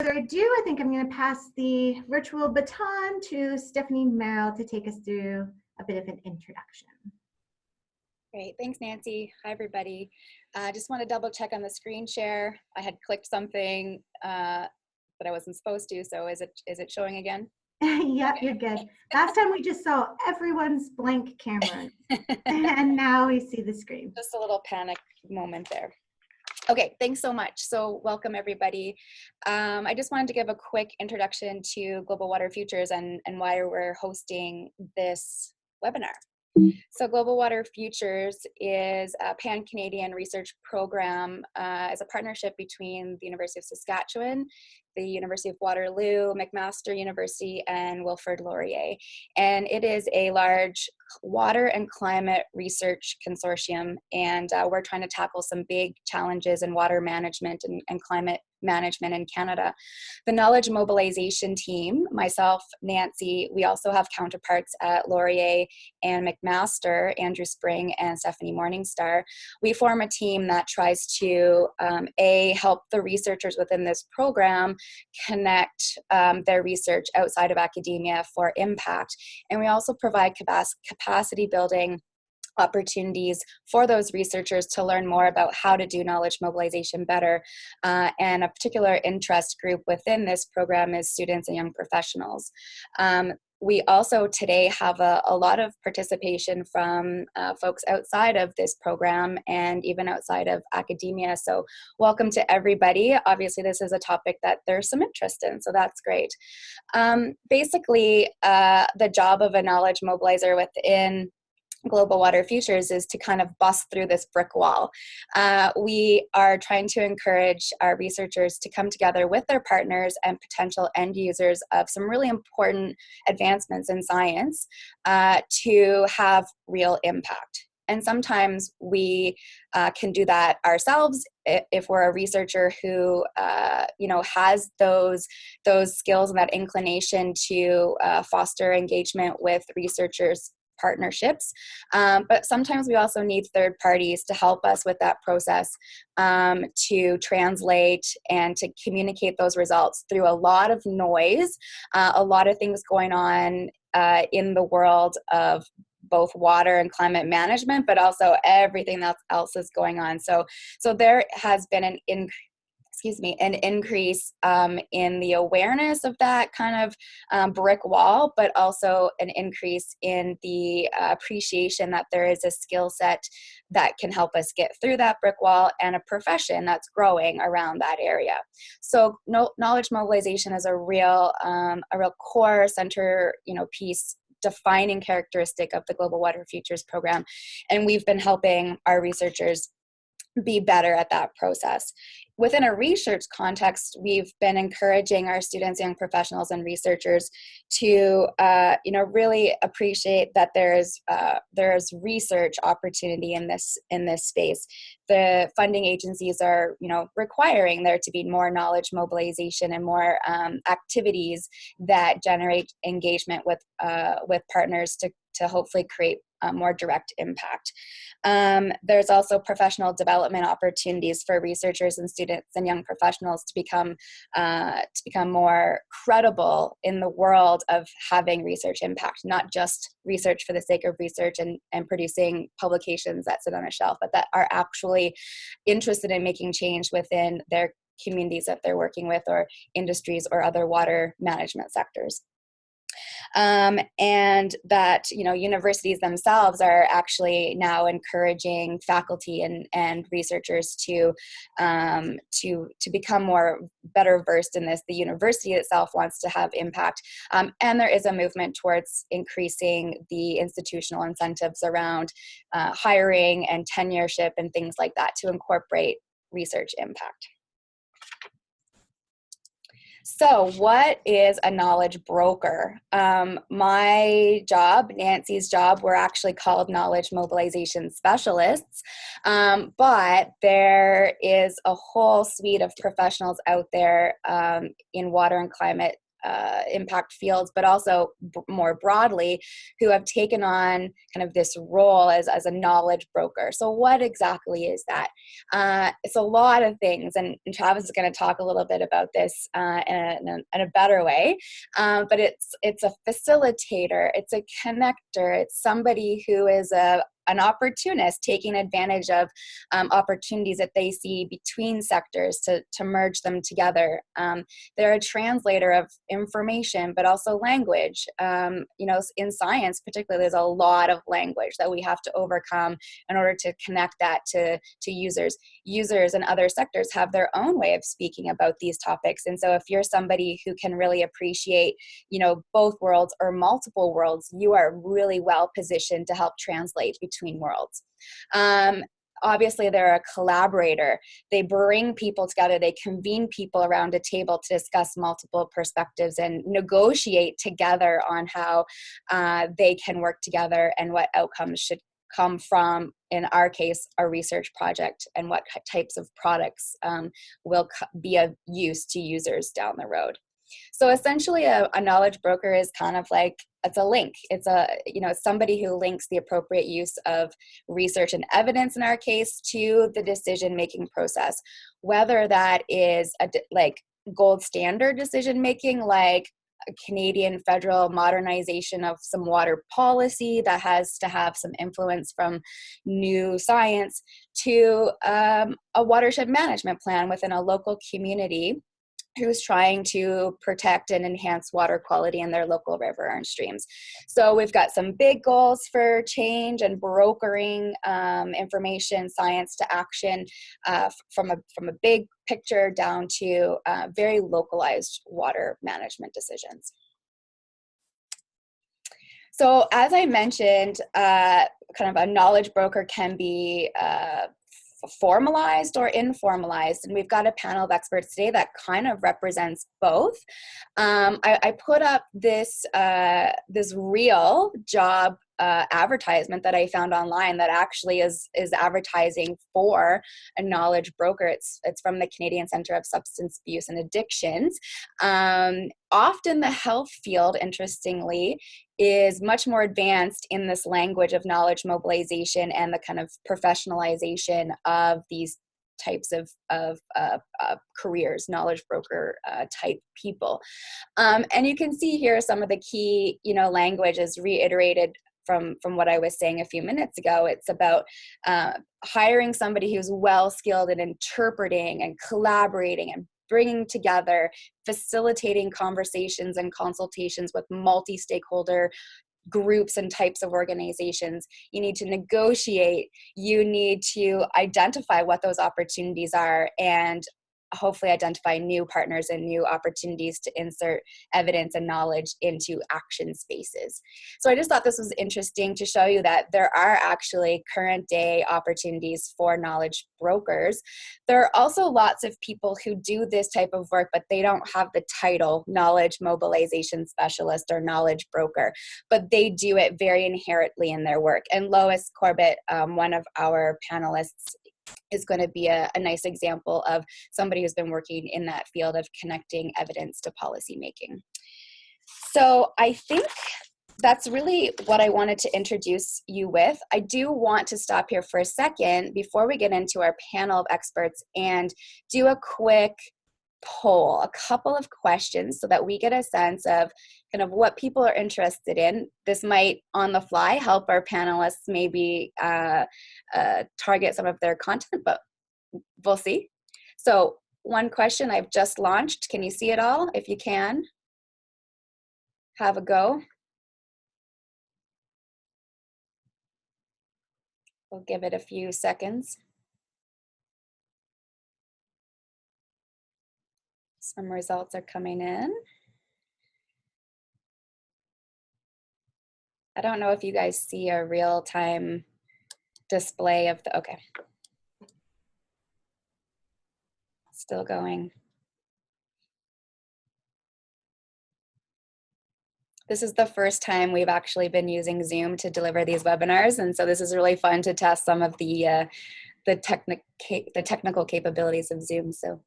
further ado, I think I'm going to pass the virtual baton to Stephanie Mel to take us through a bit of an introduction. Great, thanks Nancy. Hi everybody. I just want to double check on the screen share. I had clicked something that I wasn't supposed to, so is it showing again? Yep, okay. You're good. Last time we just saw everyone's blank cameras, and now we see the screen. Just a little panic moment there. Okay, thanks so much. So welcome everybody. I just wanted to give a quick introduction to Global Water Futures and why we're hosting this webinar. So Global Water Futures is a pan-Canadian research program as a partnership between the University of Saskatchewan, the University of Waterloo, McMaster University, and Wilfrid Laurier. And it is a large water and climate research consortium, and we're trying to tackle some big challenges in water management and climate management in Canada. The knowledge mobilization team, myself, Nancy, we also have counterparts at Laurier and McMaster, Andrew Spring and Stephanie Morningstar. We form a team that tries to help the researchers within this program connect their research outside of academia for impact. And we also provide capacity building opportunities for those researchers to learn more about how to do knowledge mobilization better. And a particular interest group within this program is students and young professionals. We also today have a lot of participation from folks outside of this program and even outside of academia. So welcome to everybody. Obviously, this is a topic that there's some interest in, so that's great. Basically, the job of a knowledge mobilizer within Global Water Futures is to kind of bust through this brick wall. We are trying to encourage our researchers to come together with their partners and potential end users of some really important advancements in science to have real impact. And sometimes we can do that ourselves if we're a researcher who has those skills and that inclination to foster engagement with researchers partnerships, but sometimes we also need third parties to help us with that process, to translate and to communicate those results through a lot of noise, a lot of things going on in the world of both water and climate management, but also everything else is going on. So there has been an increase in the awareness of that kind of brick wall, but also an increase in the appreciation that there is a skill set that can help us get through that brick wall and a profession that's growing around that area. So knowledge mobilization is a real core center piece, defining characteristic of the Global Water Futures program, and we've been helping our researchers be better at that process. Within a research context, we've been encouraging our students, young professionals, and researchers to, really appreciate that there's research opportunity in this space. The funding agencies are, requiring there to be more knowledge mobilization and more activities that generate engagement with partners to hopefully create more direct impact. There's also professional development opportunities for researchers and students and young professionals to become more credible in the world of having research impact, not just research for the sake of research and producing publications that sit on a shelf, but that are actually interested in making change within their communities that they're working with, or industries or other water management sectors. And that universities themselves are actually now encouraging faculty and researchers to become better versed in this. The university itself wants to have impact, and there is a movement towards increasing the institutional incentives around hiring and tenureship and things like that to incorporate research impact. So what is a knowledge broker? My job, Nancy's job, we're actually called knowledge mobilization specialists, but there is a whole suite of professionals out there in water and climate impact fields, but also more broadly, who have taken on kind of this role as a knowledge broker. So what exactly is that? It's a lot of things, and Travis is going to talk a little bit about this in a better way, but it's a facilitator, it's a connector, it's somebody who is an opportunist taking advantage of opportunities that they see between sectors to merge them together. They're a translator of information, but also language. You know, in science particularly, there's a lot of language that we have to overcome in order to connect that to users. Users in other sectors have their own way of speaking about these topics. And so if you're somebody who can really appreciate, you know, both worlds or multiple worlds, you are really well positioned to help translate between worlds. Obviously, they're a collaborator. They bring people together. They convene people around a table to discuss multiple perspectives and negotiate together on how they can work together and what outcomes should come from, in our case, a research project, and what types of products will be of use to users down the road. So essentially, a knowledge broker is kind of like, it's a link. It's somebody who links the appropriate use of research and evidence, in our case, to the decision-making process, whether that is like gold standard decision-making, like a Canadian federal modernization of some water policy that has to have some influence from new science, to a watershed management plan within a local community who's trying to protect and enhance water quality in their local river and streams. So we've got some big goals for change and brokering information science to action, from a big picture down to very localized water management decisions. So as I mentioned, kind of a knowledge broker can be formalized or informalized, and we've got a panel of experts today that kind of represents both. I put up this real job advertisement that I found online that actually is advertising for a knowledge broker. It's from the Canadian Centre of Substance Abuse and Addictions. Often the health field, interestingly, is much more advanced in this language of knowledge mobilization and the kind of professionalization of these types of careers, knowledge broker type people. And you can see here some of the key, language is reiterated from what I was saying a few minutes ago. It's about hiring somebody who's well skilled in interpreting and collaborating and bringing together, facilitating conversations and consultations with multi-stakeholder groups and types of organizations. You need to negotiate, you need to identify what those opportunities are, and hopefully identify new partners and new opportunities to insert evidence and knowledge into action spaces. So I just thought this was interesting to show you that there are actually current day opportunities for knowledge brokers. There are also lots of people who do this type of work, but they don't have the title knowledge mobilization specialist or knowledge broker, but they do it very inherently in their work. And Lois Corbett, one of our panelists, is going to be a nice example of somebody who's been working in that field of connecting evidence to policy making. So I think that's really what I wanted to introduce you with. I do want to stop here for a second before we get into our panel of experts and do a quick poll, a couple of questions, so that we get a sense of kind of what people are interested in. This might, on the fly, help our panelists maybe target some of their content, but we'll see. So one question I've just launched. Can you see it all? If you can, have a go. We'll give it a few seconds. Some results are coming in. I don't know if you guys see a real-time display of the, okay. Still going. This is the first time we've actually been using Zoom to deliver these webinars, and so this is really fun to test some of the technical capabilities of Zoom. So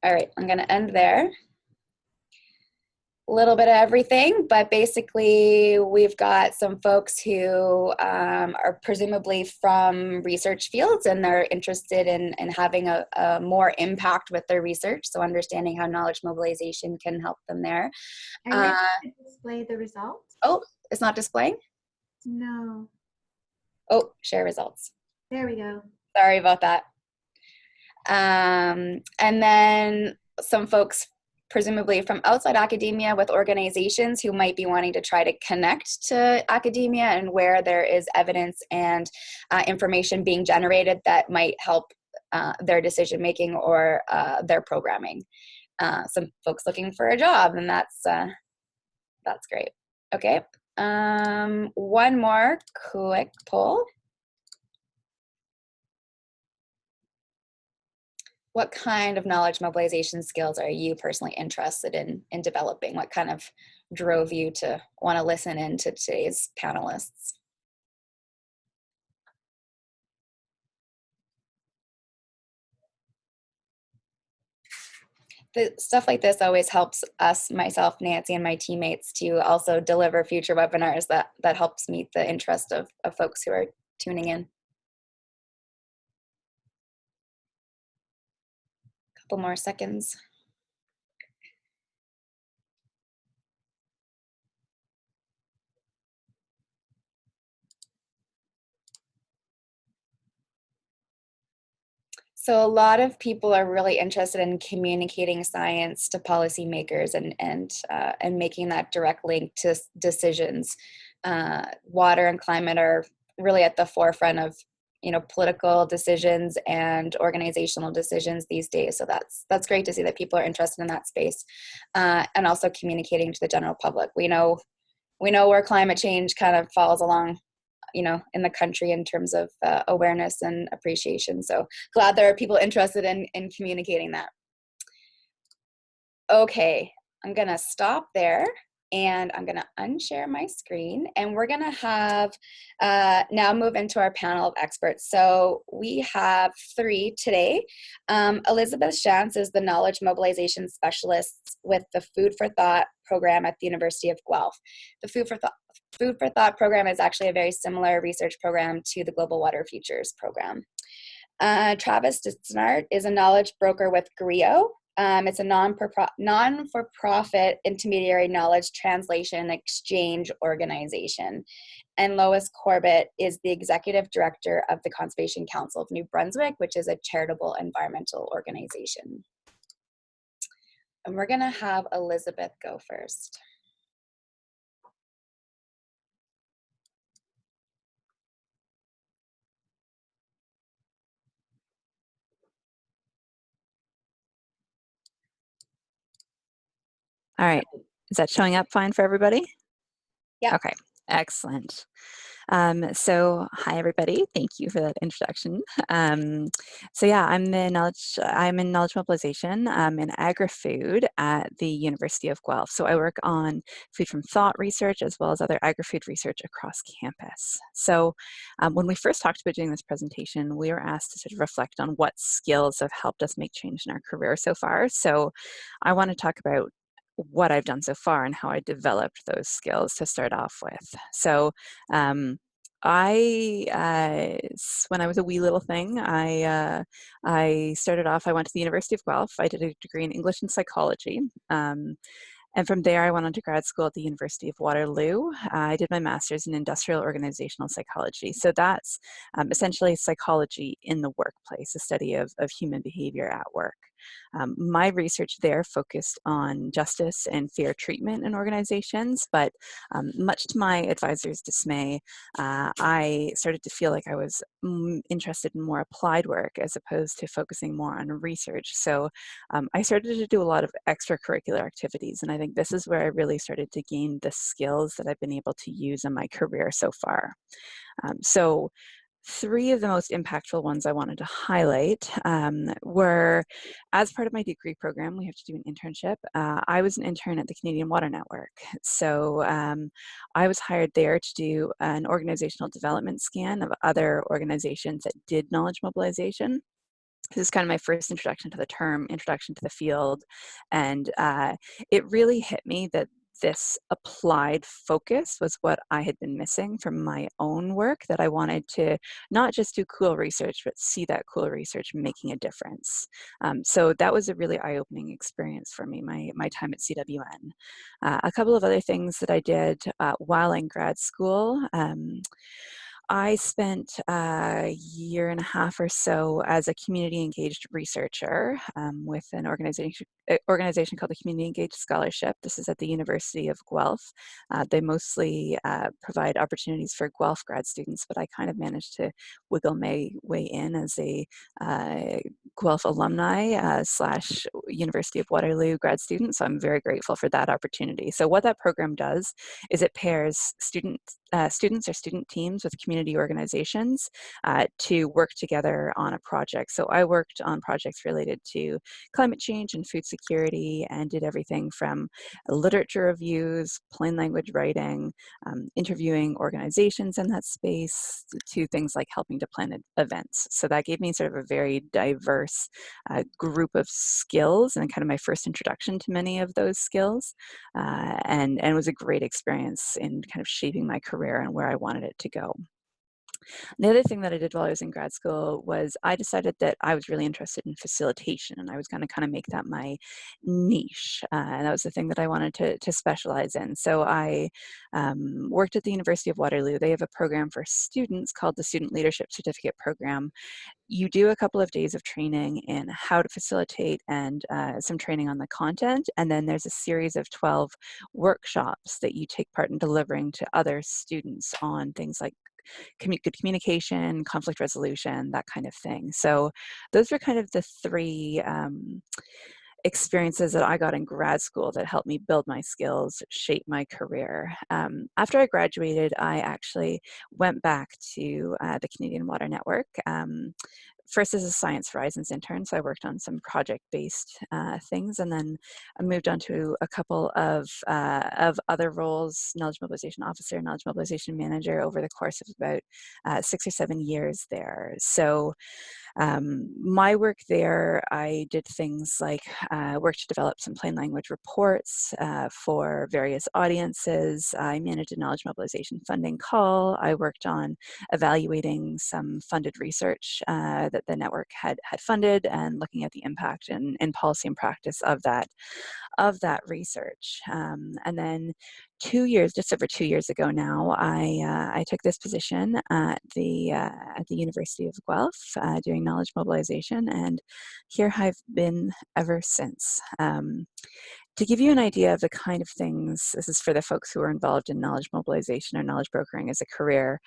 All right, I'm going to end there. A little bit of everything, but basically we've got some folks who are presumably from research fields, and they're interested in having a more impact with their research, so understanding how knowledge mobilization can help them there. Are you able to display the results? Oh, it's not displaying? No. Oh, share results. There we go. Sorry about that. And then some folks presumably from outside academia with organizations who might be wanting to try to connect to academia and where there is evidence and information being generated that might help their decision making or their programming. Some folks looking for a job, and that's great. Okay, one more quick poll. What kind of knowledge mobilization skills are you personally interested in developing? What kind of drove you to want to listen in to today's panelists? The stuff like this always helps us, myself, Nancy, and my teammates to also deliver future webinars that helps meet the interest of folks who are tuning in. Couple more seconds. So a lot of people are really interested in communicating science to policymakers and making that direct link to decisions. Water and climate are really at the forefront of political decisions and organizational decisions these days. So that's great to see that people are interested in that space, and also communicating to the general public. We know where climate change kind of falls along in the country in terms of awareness and appreciation. So glad there are people interested in communicating that. Okay, I'm gonna stop there and I'm gonna unshare my screen, and we're gonna have now move into our panel of experts. So we have three today. Elizabeth Shantz is the Knowledge Mobilization Specialist with the Food for Thought program at the University of Guelph. The Food for Thought program is actually a very similar research program to the Global Water Futures program. Travis Sztainert is a knowledge broker with GREO. It's a non-for-profit intermediary knowledge translation exchange organization. And Lois Corbett is the executive director of the Conservation Council of New Brunswick, which is a charitable environmental organization. And we're gonna have Elizabeth go first. All right, is that showing up fine for everybody? Yeah. Okay, excellent. So hi everybody, thank you for that introduction. So yeah, I'm in knowledge mobilization in agri-food at the University of Guelph. So I work on food from thought research as well as other agri-food research across campus. So when we first talked about doing this presentation, we were asked to sort of reflect on what skills have helped us make change in our career so far. So I want to talk about what I've done so far and how I developed those skills to start off with. So when I was a wee little thing, I started off, I went to the University of Guelph. I did a degree in English and psychology. And from there, I went on to grad school at the University of Waterloo. I did my master's in industrial organizational psychology. So that's essentially psychology in the workplace, a study of human behavior at work. My research there focused on justice and fair treatment in organizations, but much to my advisor's dismay, I started to feel like I was interested in more applied work as opposed to focusing more on research. So I started to do a lot of extracurricular activities, and I think this is where I really started to gain the skills that I've been able to use in my career so far. So three of the most impactful ones I wanted to highlight were, as part of my degree program, we have to do an internship. I was an intern at the Canadian Water Network. So I was hired there to do an organizational development scan of other organizations that did knowledge mobilization. This is kind of my first introduction to the term, introduction to the field, and it really hit me that this applied focus was what I had been missing from my own work, that I wanted to not just do cool research, but see that cool research making a difference. So that was a really eye-opening experience for me, my time at CWN. A couple of other things that I did while in grad school. I spent a year and a half or so as a community engaged researcher with an organization called the Community Engaged Scholarship. This is at the University of Guelph. They mostly provide opportunities for Guelph grad students, but I kind of managed to wiggle my way in as a Guelph alumni slash University of Waterloo grad student. So I'm very grateful for that opportunity. So what that program does is it pairs students or student teams with community organizations to work together on a project. So I worked on projects related to climate change and food security, and did everything from literature reviews, plain language writing, interviewing organizations in that space, to things like helping to plan events. So that gave me sort of a very diverse group of skills, and kind of my first introduction to many of those skills, and it was a great experience in kind of shaping my career and where I wanted it to go. The other thing that I did while I was in grad school was I decided that I was really interested in facilitation, and I was going to kind of make that my niche. And that was the thing that I wanted to specialize in. So I worked at the University of Waterloo. They have a program for students called the Student Leadership Certificate Program. You do a couple of days of training in how to facilitate, and some training on the content. And then there's a series of 12 workshops that you take part in delivering to other students on things like good communication, conflict resolution, that kind of thing. So those were kind of the three experiences that I got in grad school that helped me build my skills, shape my career. After I graduated, I actually went back to the Canadian Water Network. First as a Science Horizons intern, so I worked on some project-based things, and then I moved on to a couple of other roles: knowledge mobilization officer, knowledge mobilization manager, over the course of about 6 or 7 years there. So my work there, I did things like work to develop some plain language reports for various audiences. I managed a knowledge mobilization funding call. I worked on evaluating some funded research that the network had funded, and looking at the impact in policy and practice of that research. And then just over 2 years ago now, I took this position at the University of Guelph, doing knowledge mobilization, and here I've been ever since. To give you an idea of the kind of things, this is for the folks who are involved in knowledge mobilization or knowledge brokering as a career.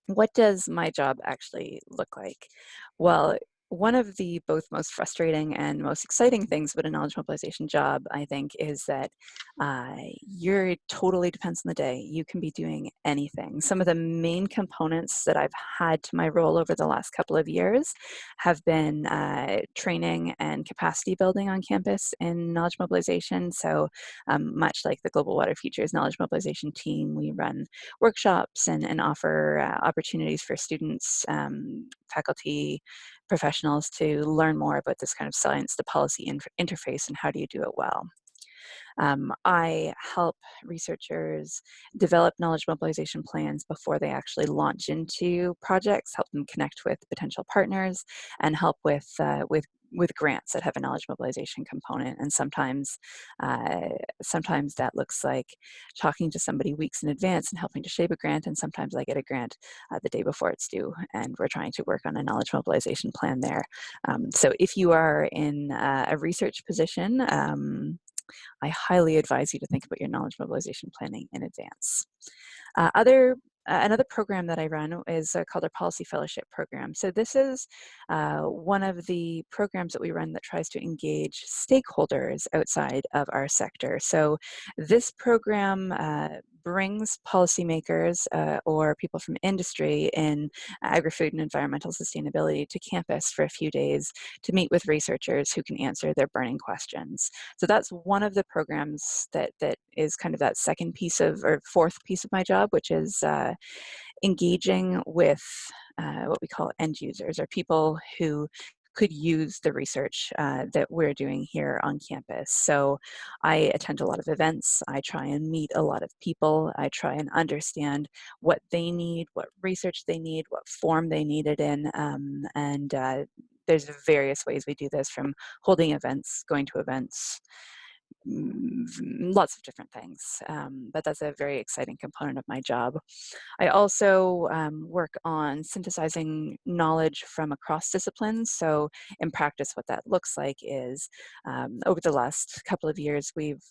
What does my job actually look like? Well, one of the both most frustrating and most exciting things about a knowledge mobilization job, I think, is that it totally depends on the day. You can be doing anything. Some of the main components that I've had to my role over the last couple of years have been training and capacity building on campus in knowledge mobilization. So much like the Global Water Futures knowledge mobilization team, we run workshops and offer opportunities for students, faculty, professionals to learn more about this kind of science to policy interface, and how do you do it well. I help researchers develop knowledge mobilization plans before they actually launch into projects, help them connect with potential partners, and help with grants that have a knowledge mobilization component. And sometimes that looks like talking to somebody weeks in advance and helping to shape a grant, and sometimes I get a grant the day before it's due, and we're trying to work on a knowledge mobilization plan there. So if you are in a research position, I highly advise you to think about your knowledge mobilization planning in advance. Another program that I run is called our Policy Fellowship Program. So this is one of the programs that we run that tries to engage stakeholders outside of our sector. So this program brings policymakers or people from industry in agri-food and environmental sustainability to campus for a few days to meet with researchers who can answer their burning questions. So that's one of the programs that is kind of that second piece of, or fourth piece of my job, which is engaging with what we call end users, or people who could use the research that we're doing here on campus. So I attend a lot of events. I try and meet a lot of people. I try and understand what they need, what research they need, what form they need it in. There's various ways we do this, from holding events, going to events, lots of different things. But that's a very exciting component of my job. I also work on synthesizing knowledge from across disciplines. So in practice, what that looks like is over the last couple of years, we've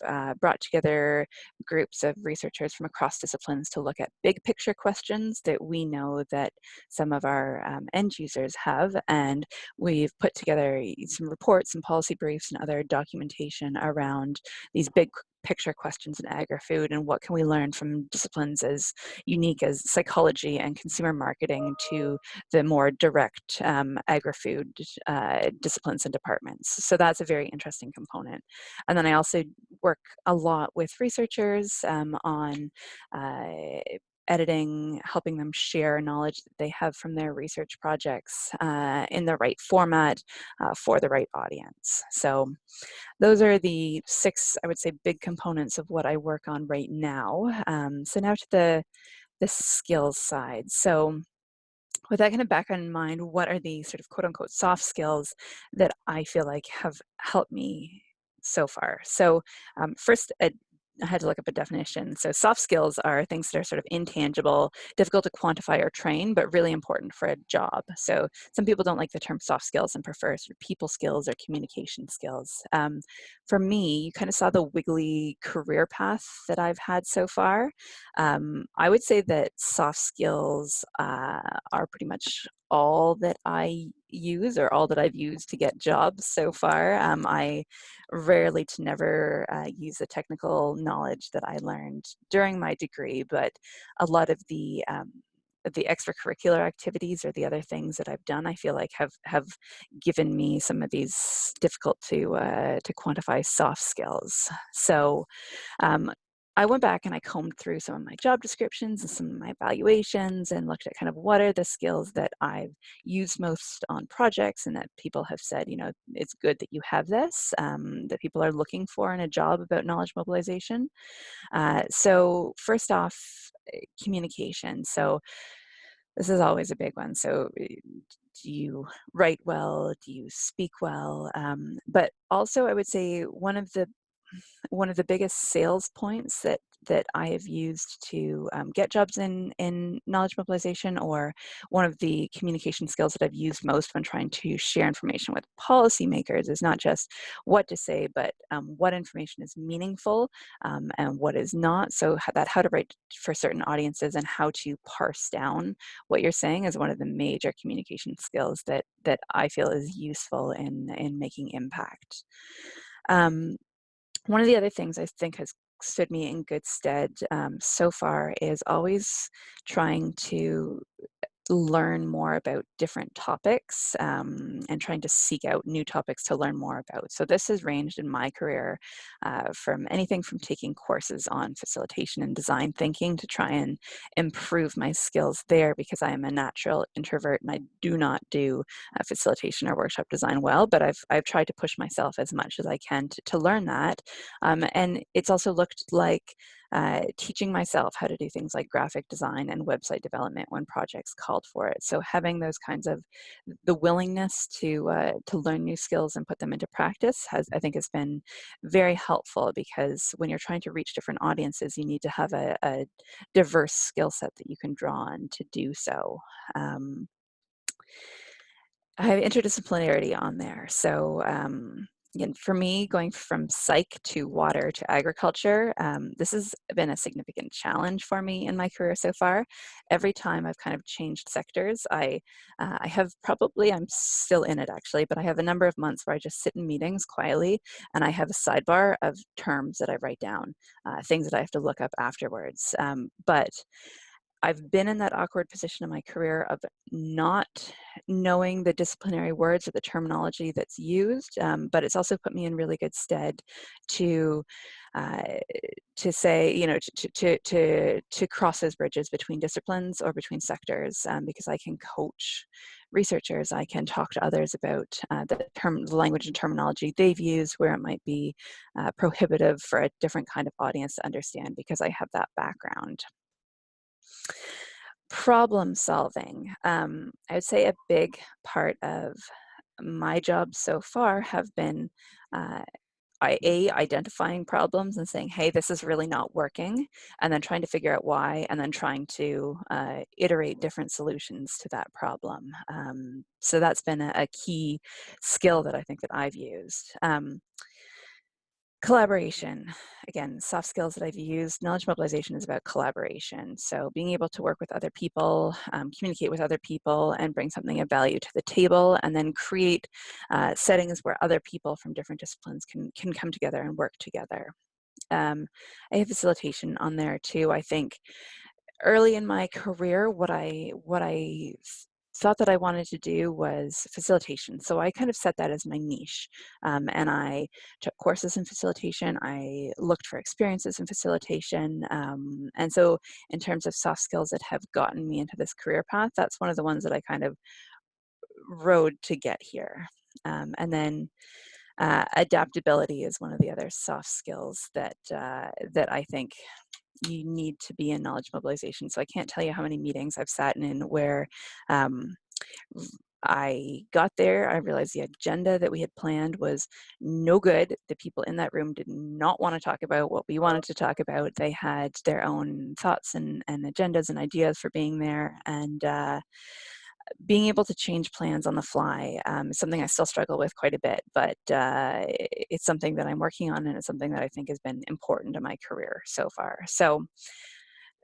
brought together groups of researchers from across disciplines to look at big picture questions that we know that some of our end users have. And we've put together some reports and policy briefs and other documentation around these big picture questions in agri-food, and what can we learn from disciplines as unique as psychology and consumer marketing to the more direct agri-food disciplines and departments. So that's a very interesting component. And then I also work a lot with researchers on editing, helping them share knowledge that they have from their research projects in the right format for the right audience. So those are the 6, I would say, big components of what I work on right now. So now to the skills side. So with that kind of background in mind, what are the sort of quote unquote soft skills that I feel like have helped me so far? So first, I had to look up a definition. So soft skills are things that are sort of intangible, difficult to quantify or train, but really important for a job. So some people don't like the term soft skills and prefer sort of people skills or communication skills. For me, you kind of saw the wiggly career path that I've had so far. I would say that soft skills are pretty much all that I use, or all that I've used to get jobs so far. I rarely to never use the technical knowledge that I learned during my degree, but a lot of the extracurricular activities or the other things that I've done, I feel like have given me some of these difficult to quantify soft skills. So I went back and I combed through some of my job descriptions and some of my evaluations and looked at kind of what are the skills that I've used most on projects and that people have said, you know, it's good that you have this, that people are looking for in a job about knowledge mobilization. So first off, communication. So this is always a big one. So do you write well? Do you speak well? But also I would say one of the biggest sales points that I have used to get jobs in knowledge mobilization, or one of the communication skills that I've used most when trying to share information with policymakers, is not just what to say, but what information is meaningful and what is not. So how to write for certain audiences and how to parse down what you're saying is one of the major communication skills that I feel is useful in making impact. One of the other things I think has stood me in good stead so far is always trying to learn more about different topics and trying to seek out new topics to learn more about. So this has ranged in my career from anything from taking courses on facilitation and design thinking to try and improve my skills there, because I am a natural introvert and I do not do facilitation or workshop design well, but I've tried to push myself as much as I can to learn that. And it's also looked like teaching myself how to do things like graphic design and website development when projects called for it. So having those kinds of the willingness to learn new skills and put them into practice I think has been very helpful, because when you're trying to reach different audiences, you need to have a diverse skill set that you can draw on to do so. I have interdisciplinarity on there. So again, for me, going from psych to water to agriculture, this has been a significant challenge for me in my career so far. Every time I've kind of changed sectors, I have probably, I'm still in it actually, but I have a number of months where I just sit in meetings quietly and I have a sidebar of terms that I write down, things that I have to look up afterwards. But I've been in that awkward position in my career of not knowing the disciplinary words or the terminology that's used, but it's also put me in really good stead to say, you know, to cross those bridges between disciplines or between sectors, because I can coach researchers, I can talk to others about the language and terminology they've used, where it might be prohibitive for a different kind of audience to understand, because I have that background. Problem solving. I would say a big part of my job so far have been identifying problems and saying, hey, this is really not working, and then trying to figure out why, and then trying to iterate different solutions to that problem. So that's been a key skill that I think that I've used. Collaboration, again, soft skills that I've used. Knowledge mobilization is about collaboration. So being able to work with other people, communicate with other people, and bring something of value to the table, and then create settings where other people from different disciplines can come together and work together. I have facilitation on there too. I think early in my career, what I thought that I wanted to do was facilitation. So I kind of set that as my niche. And I took courses in facilitation. I looked for experiences in facilitation. And so in terms of soft skills that have gotten me into this career path, that's one of the ones that I kind of rode to get here. And then adaptability is one of the other soft skills that that I think you need to be in knowledge mobilization. So I can't tell you how many meetings I've sat in where I got there, I realized the agenda that we had planned was no good. The people in that room did not want to talk about what we wanted to talk about. They had their own thoughts and agendas and ideas for being there. And being able to change plans on the fly is something I still struggle with quite a bit, but it's something that I'm working on, and it's something that I think has been important in my career so far. So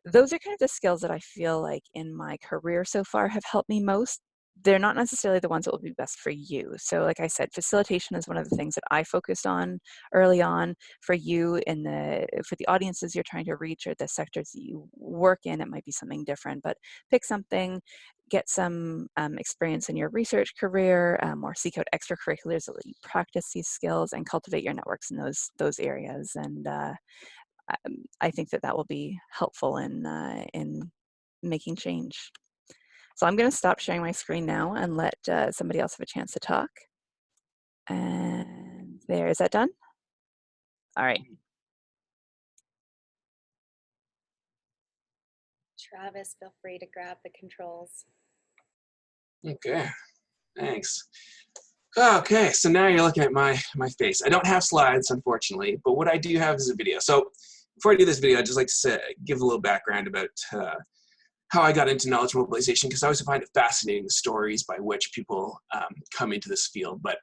those are kind of the skills that I feel like in my career so far have helped me most. They're not necessarily the ones that will be best for you. So like I said, facilitation is one of the things that I focused on early on. For you, for the audiences you're trying to reach or the sectors that you work in, it might be something different, but pick something, get some experience in your research career, or seek out extracurriculars that let you practice these skills and cultivate your networks in those areas. And I think that will be helpful in making change. So I'm going to stop sharing my screen now and let somebody else have a chance to talk. And there, is that done? All right. Travis, feel free to grab the controls. Okay, thanks. Okay, so now you're looking at my face. I don't have slides, unfortunately, but what I do have is a video. So before I do this video, I'd just like to give a little background about how I got into knowledge mobilization, because I always find it fascinating, the stories by which people come into this field. But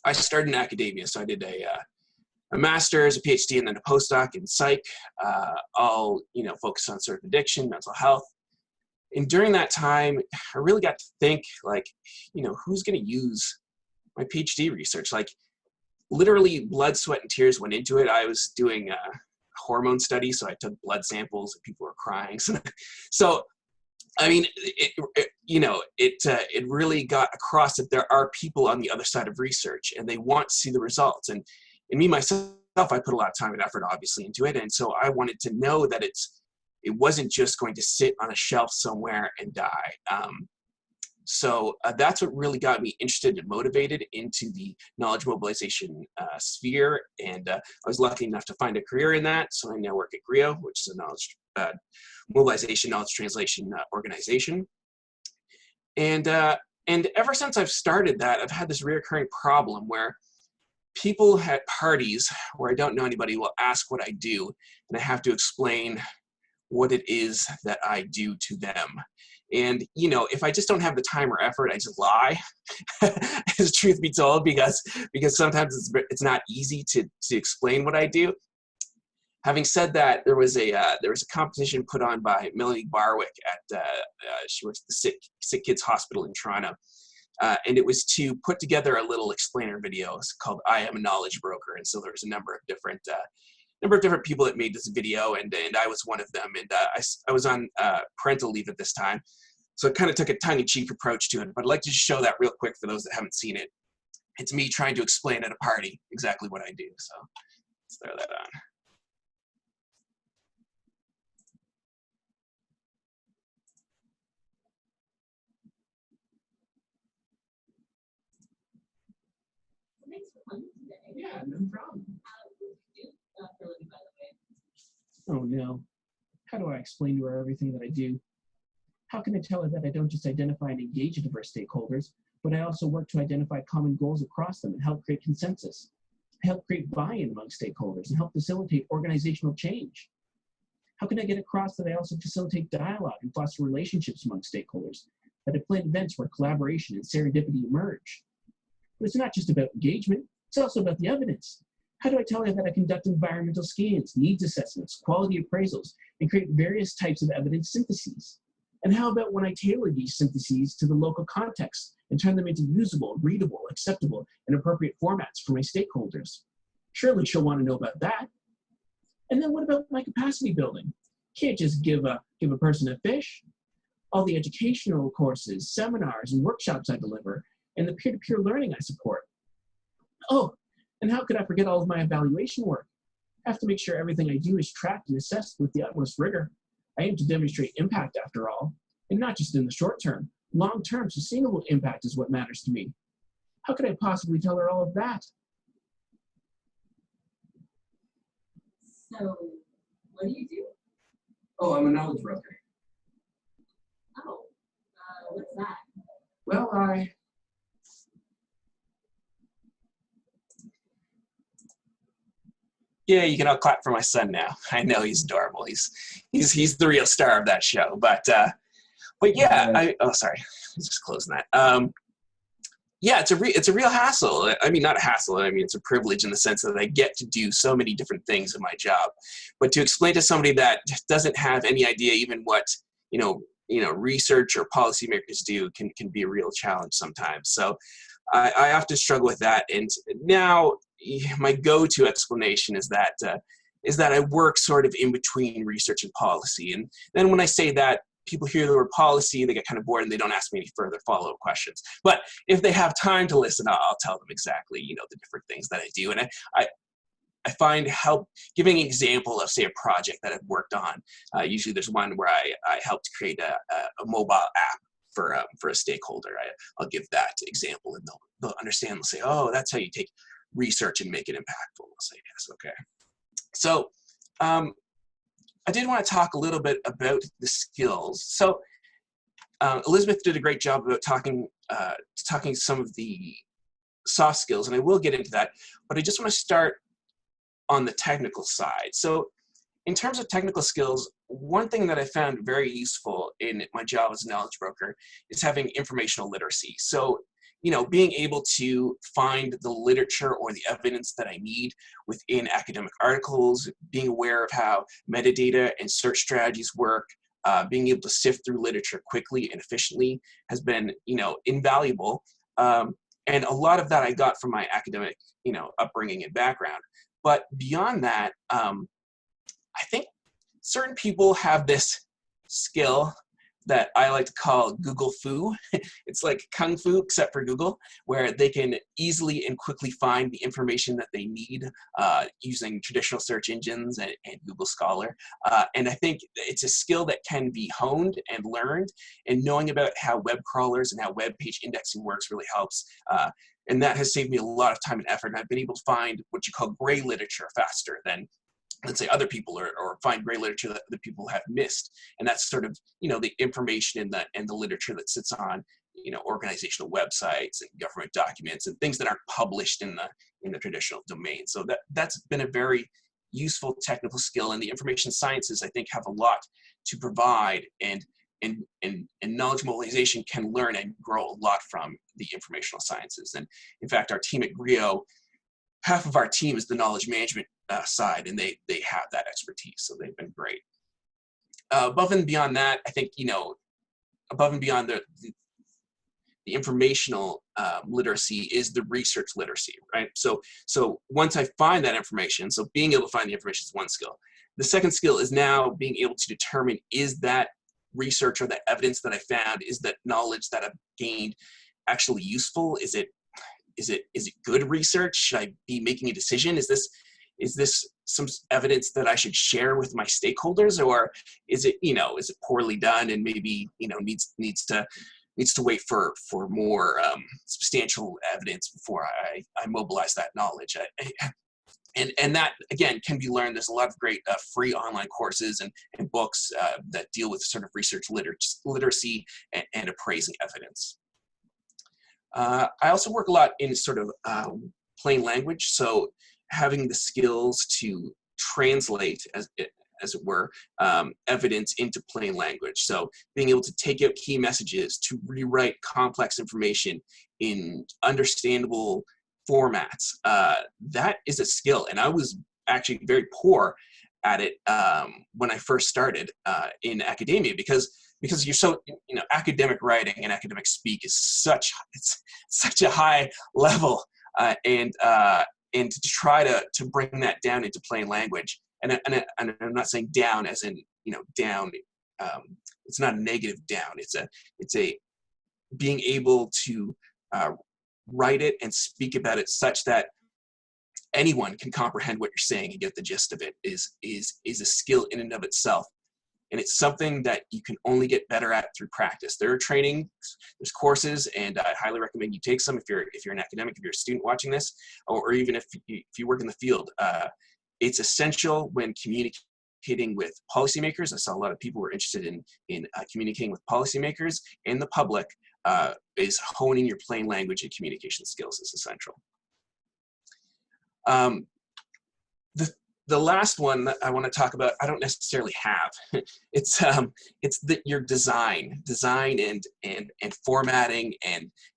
I started in academia, so I did a master's, a PhD, and then a postdoc in psych, all focused on sort of addiction, mental health. And during that time, I really got to think, like, who's going to use my PhD research? Like, literally blood, sweat, and tears went into it. I was doing hormone study, so I took blood samples and people were crying. So I mean, it really got across that there are people on the other side of research, and they want to see the results. And me myself, I put a lot of time and effort, obviously, into it, and so I wanted to know that it wasn't just going to sit on a shelf somewhere and die. So that's what really got me interested and motivated into the knowledge mobilization sphere. And I was lucky enough to find a career in that. So I now work at GREO, which is a knowledge mobilization, knowledge translation organization. And ever since I've started that, I've had this recurring problem where people at parties where I don't know anybody will ask what I do, and I have to explain what it is that I do to them. And, if I just don't have the time or effort, I just lie, as truth be told, because sometimes it's not easy to explain what I do. Having said that, there was a competition put on by Melanie Barwick at she works at the Sick Kids Hospital in Toronto, and it was to put together a little explainer video called "I Am a Knowledge Broker." And so there was a number of different number of different people that made this video, and I was one of them. And I was on parental leave at this time, so it kind of took a tongue-in-cheek approach to it. But I'd like to just show that real quick for those that haven't seen it. It's me trying to explain at a party exactly what I do. So let's throw that on. Thanks for coming today. Yeah, no problem. Oh no. How do I explain to her everything that I do? How can I tell her that I don't just identify and engage diverse stakeholders, but I also work to identify common goals across them and help create consensus? I help create buy-in among stakeholders and help facilitate organizational change. How can I get across that I also facilitate dialogue and foster relationships among stakeholders, that I plan events where collaboration and serendipity emerge? But it's not just about engagement, it's also about the evidence. How do I tell her that I conduct environmental scans, needs assessments, quality appraisals, and create various types of evidence syntheses? And how about when I tailor these syntheses to the local context and turn them into usable, readable, acceptable, and appropriate formats for my stakeholders? Surely she'll want to know about that. And then what about my capacity building? Can't just give a person a fish. All the educational courses, seminars, and workshops I deliver, and the peer-to-peer learning I support. Oh, and how could I forget all of my evaluation work? I have to make sure everything I do is tracked and assessed with the utmost rigor. I aim to demonstrate impact after all, and not just in the short term. Long-term, sustainable impact is what matters to me. How could I possibly tell her all of that? So, what do you do? Oh, I'm a knowledge broker. Oh, what's that? Well, Yeah, you can all clap for my son now. I know he's adorable. He's the real star of that show. But yeah, oh sorry, I'm just closing that. Yeah, it's a real hassle. I mean, not a hassle. I mean, it's a privilege in the sense that I get to do so many different things in my job. But to explain to somebody that doesn't have any idea even what research or policymakers do can be a real challenge sometimes. So I often struggle with that. And now my go-to explanation is that I work sort of in between research and policy. And then when I say that, people hear the word policy, they get kind of bored and they don't ask me any further follow-up questions. But if they have time to listen, I'll tell them exactly, the different things that I do. And I find help giving an example of, say, a project that I've worked on. Usually there's one where I helped create a mobile app for a stakeholder. I'll give that example and they'll understand. They'll say, oh, that's how you take research and make it impactful. I'll say, yes, okay. So I did want to talk a little bit about the skills. So Elizabeth did a great job about talking some of the soft skills, and I will get into that, but I just want to start on the technical side. So in terms of technical skills, one thing that I found very useful in my job as a knowledge broker is having informational literacy. So, being able to find the literature or the evidence that I need within academic articles, being aware of how metadata and search strategies work, being able to sift through literature quickly and efficiently has been, invaluable. And a lot of that I got from my academic, upbringing and background. But beyond that, I think certain people have this skill that I like to call Google Fu. It's like Kung Fu, except for Google, where they can easily and quickly find the information that they need using traditional search engines and Google Scholar. And I think it's a skill that can be honed and learned, and knowing about how web crawlers and how web page indexing works really helps. And that has saved me a lot of time and effort. And I've been able to find what you call gray literature faster than, let's say, other people, or find gray literature that other people have missed. And that's sort of, the information and the literature that sits on, organizational websites and government documents and things that aren't published in the traditional domain. So that's been a very useful technical skill. And the information sciences, I think, have a lot to provide, and knowledge mobilization can learn and grow a lot from the informational sciences. And in fact, our team at GREO, half of our team is the knowledge management side, and they have that expertise, so they've been great. Above and beyond that, I think, above and beyond the informational literacy is the research literacy, right? So once I find that information, so being able to find the information is one skill. The second skill is now being able to determine, is that research or that evidence that I found, is that knowledge that I've gained actually useful? Is it good research? Should I be making a decision? Is this some evidence that I should share with my stakeholders, or is it poorly done and maybe needs to wait for more substantial evidence before I mobilize that knowledge? And that, again, can be learned. There's a lot of great free online courses and books that deal with sort of research literacy and appraising evidence. I also work a lot in sort of plain language, so having the skills to translate, as it were, evidence into plain language. So being able to take out key messages, to rewrite complex information in understandable formats, that is a skill. And I was actually very poor at it when I first started in academia, because you're so, academic writing and academic speak is such a high level, and to try to bring that down into plain language, and I'm not saying down as in down, it's not a negative down, it's a being able to write it and speak about it such that anyone can comprehend what you're saying and get the gist of it is a skill in and of itself. And it's something that you can only get better at through practice. There are trainings, there's courses, and I highly recommend you take some if you're an academic, if you're a student watching this, or even if you work in the field. It's essential when communicating with policymakers. I saw a lot of people were interested in communicating with policymakers and the public. Is honing your plain language and communication skills is essential. The last one that I want to talk about, I don't necessarily have. It's your design and formatting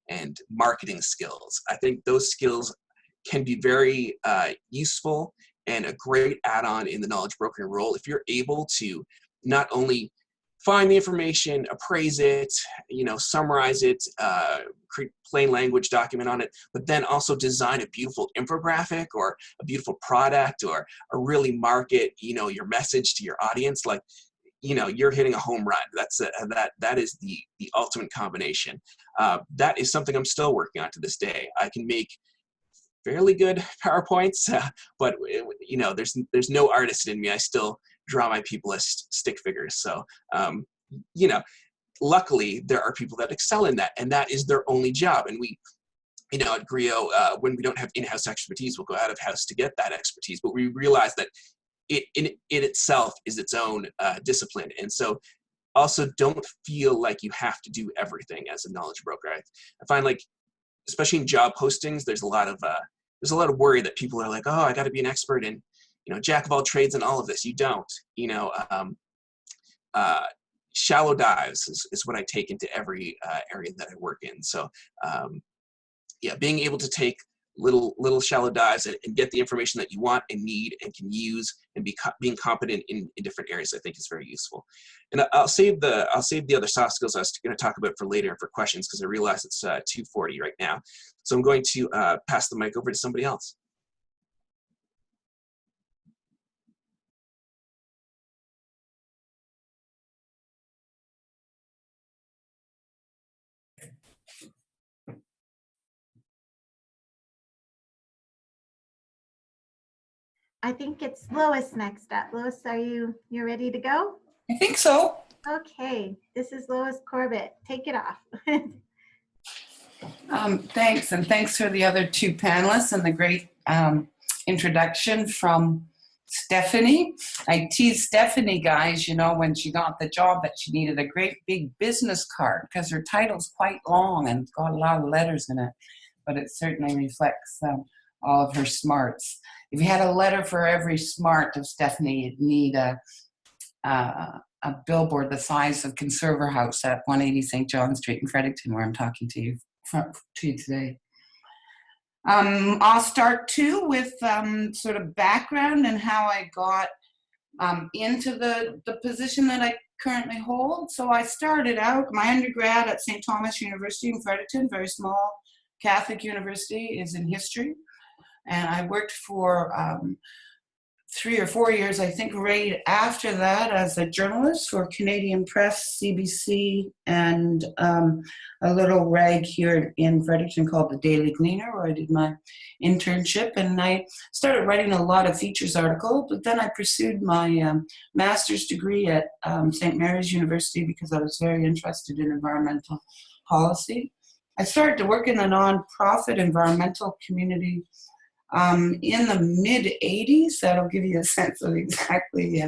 and marketing skills. I think those skills can be very useful and a great add-on in the knowledge brokering role if you're able to not only find the information, appraise it, summarize it, create plain language document on it, but then also design a beautiful infographic or a beautiful product, or really market, your message to your audience. Like, you're hitting a home run. That is the ultimate combination. That is something I'm still working on to this day. I can make fairly good PowerPoints, but there's no artist in me. I still draw my people as stick figures. So, luckily there are people that excel in that, and that is their only job. And we, at GREO, when we don't have in-house expertise, we'll go out of house to get that expertise. But we realize that it itself is its own discipline. And so also don't feel like you have to do everything as a knowledge broker. I find, like, especially in job postings, there's a lot of worry that people are like, oh, I got to be an expert in, jack of all trades and all of this. You don't. Shallow dives is what I take into every area that I work in. So being able to take little shallow dives and get the information that you want and need and can use, and being competent in different areas, I think is very useful. And I'll save the other soft skills I was going to talk about for later and for questions, because I realize it's 2:40 right now. So I'm going to pass the mic over to somebody else. I think it's Lois next up. Lois, you're ready to go? I think so. Okay, this is Lois Corbett. Take it off. Thanks, and thanks for the other two panelists and the great introduction from Stephanie. I teased Stephanie, guys, when she got the job, that she needed a great big business card, because her title's quite long and it's got a lot of letters in it, but it certainly reflects all of her smarts. If you had a letter for every smart of Stephanie, you'd need a billboard the size of Conserver House at 180 St. John Street in Fredericton, where I'm talking to you today. I'll start too with sort of background and how I got into the position that I currently hold. So I started out my undergrad at St. Thomas University in Fredericton, very small Catholic university, is in history. And I worked for 3 or 4 years, I think, right after that as a journalist for Canadian Press, CBC, and a little rag here in Fredericton called the Daily Gleaner, where I did my internship. And I started writing a lot of features articles, but then I pursued my master's degree at St. Mary's University because I was very interested in environmental policy. I started to work in the nonprofit environmental community in the mid-'80s. That'll give you a sense of exactly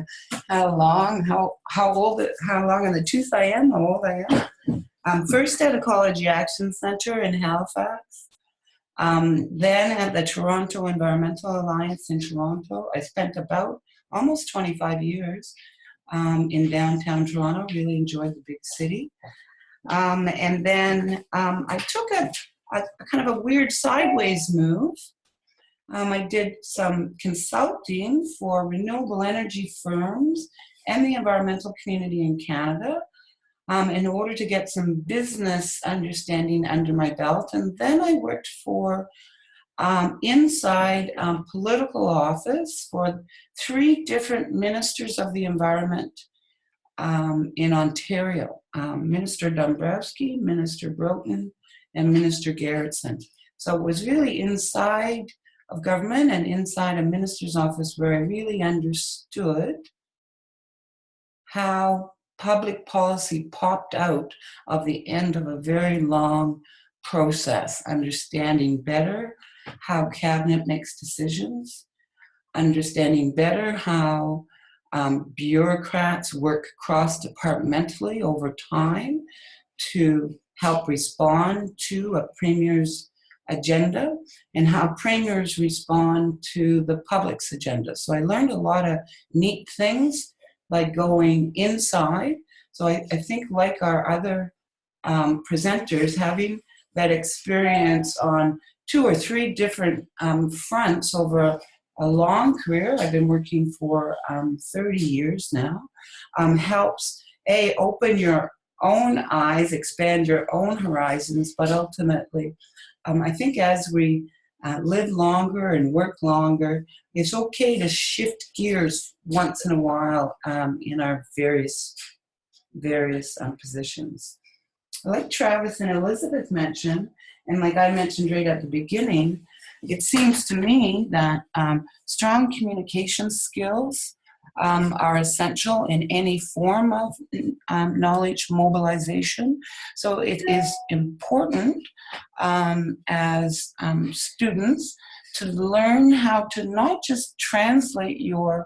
how long in the tooth I am, how old I am. First at Ecology Action Centre in Halifax, then at the Toronto Environmental Alliance in Toronto. I spent about almost 25 years in downtown Toronto, really enjoyed the big city. And then I took a kind of a weird sideways move. I did some consulting for renewable energy firms and the environmental community in Canada in order to get some business understanding under my belt. And then I worked for inside political office for 3 different ministers of the environment in Ontario, Minister Dombrowski, Minister Broughton, and Minister Garretson. So it was really inside of government and inside a minister's office where I really understood how public policy popped out of the end of a very long process, understanding better how cabinet makes decisions, understanding better how bureaucrats work cross-departmentally over time to help respond to a premier's agenda, and how premiers respond to the public's agenda. So I learned a lot of neat things by going inside. So I think, like our other presenters, having that experience on 2 or 3 different fronts over a long career, I've been working for 30 years now, helps open your own eyes, expand your own horizons, but ultimately I think as we live longer and work longer, it's okay to shift gears once in a while in our various positions. Like Travis and Elizabeth mentioned, and like I mentioned right at the beginning, it seems to me that strong communication skills are essential in any form of knowledge mobilization. So it is important as students to learn how to not just translate your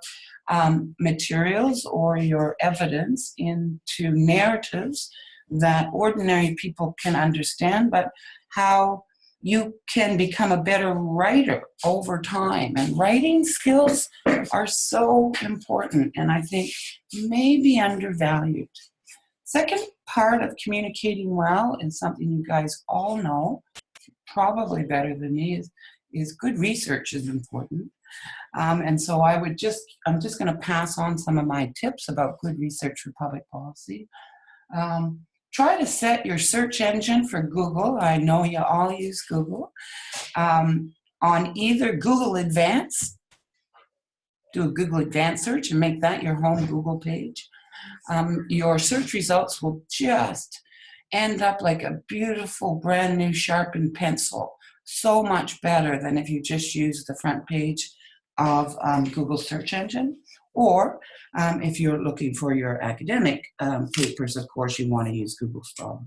materials or your evidence into narratives that ordinary people can understand, but how you can become a better writer over time. And writing skills are so important, and I think maybe undervalued. Second part of communicating well is something you guys all know, probably better than me, is good research is important. And so I'm just going to pass on some of my tips about good research for public policy. Try to set your search engine for Google. I know you all use Google. On either Google Advanced, do a Google Advanced search and make that your home Google page. Your search results will just end up like a beautiful brand new sharpened pencil. So much better than if you just use the front page of Google search engine. Or if you're looking for your academic papers, of course, you want to use Google Scholar.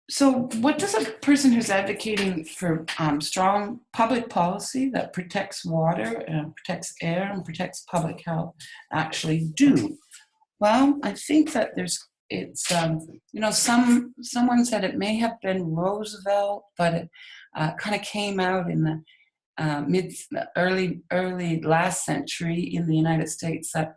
So what does a person who's advocating for strong public policy that protects water, and protects air, and protects public health actually do? Well, I think that someone said it may have been Roosevelt, but it kind of came out in the early last century in the United States, that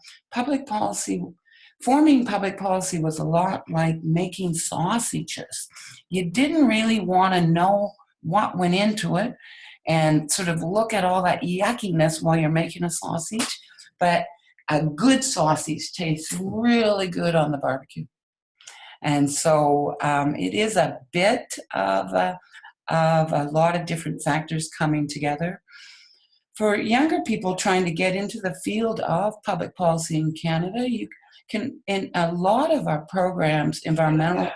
forming public policy was a lot like making sausages. You didn't really want to know what went into it and sort of look at all that yuckiness while you're making a sausage, but a good sausage tastes really good on the barbecue. And so it is a bit of a lot of different factors coming together. For younger people trying to get into the field of public policy in Canada, you can, in a lot of our programs, environmental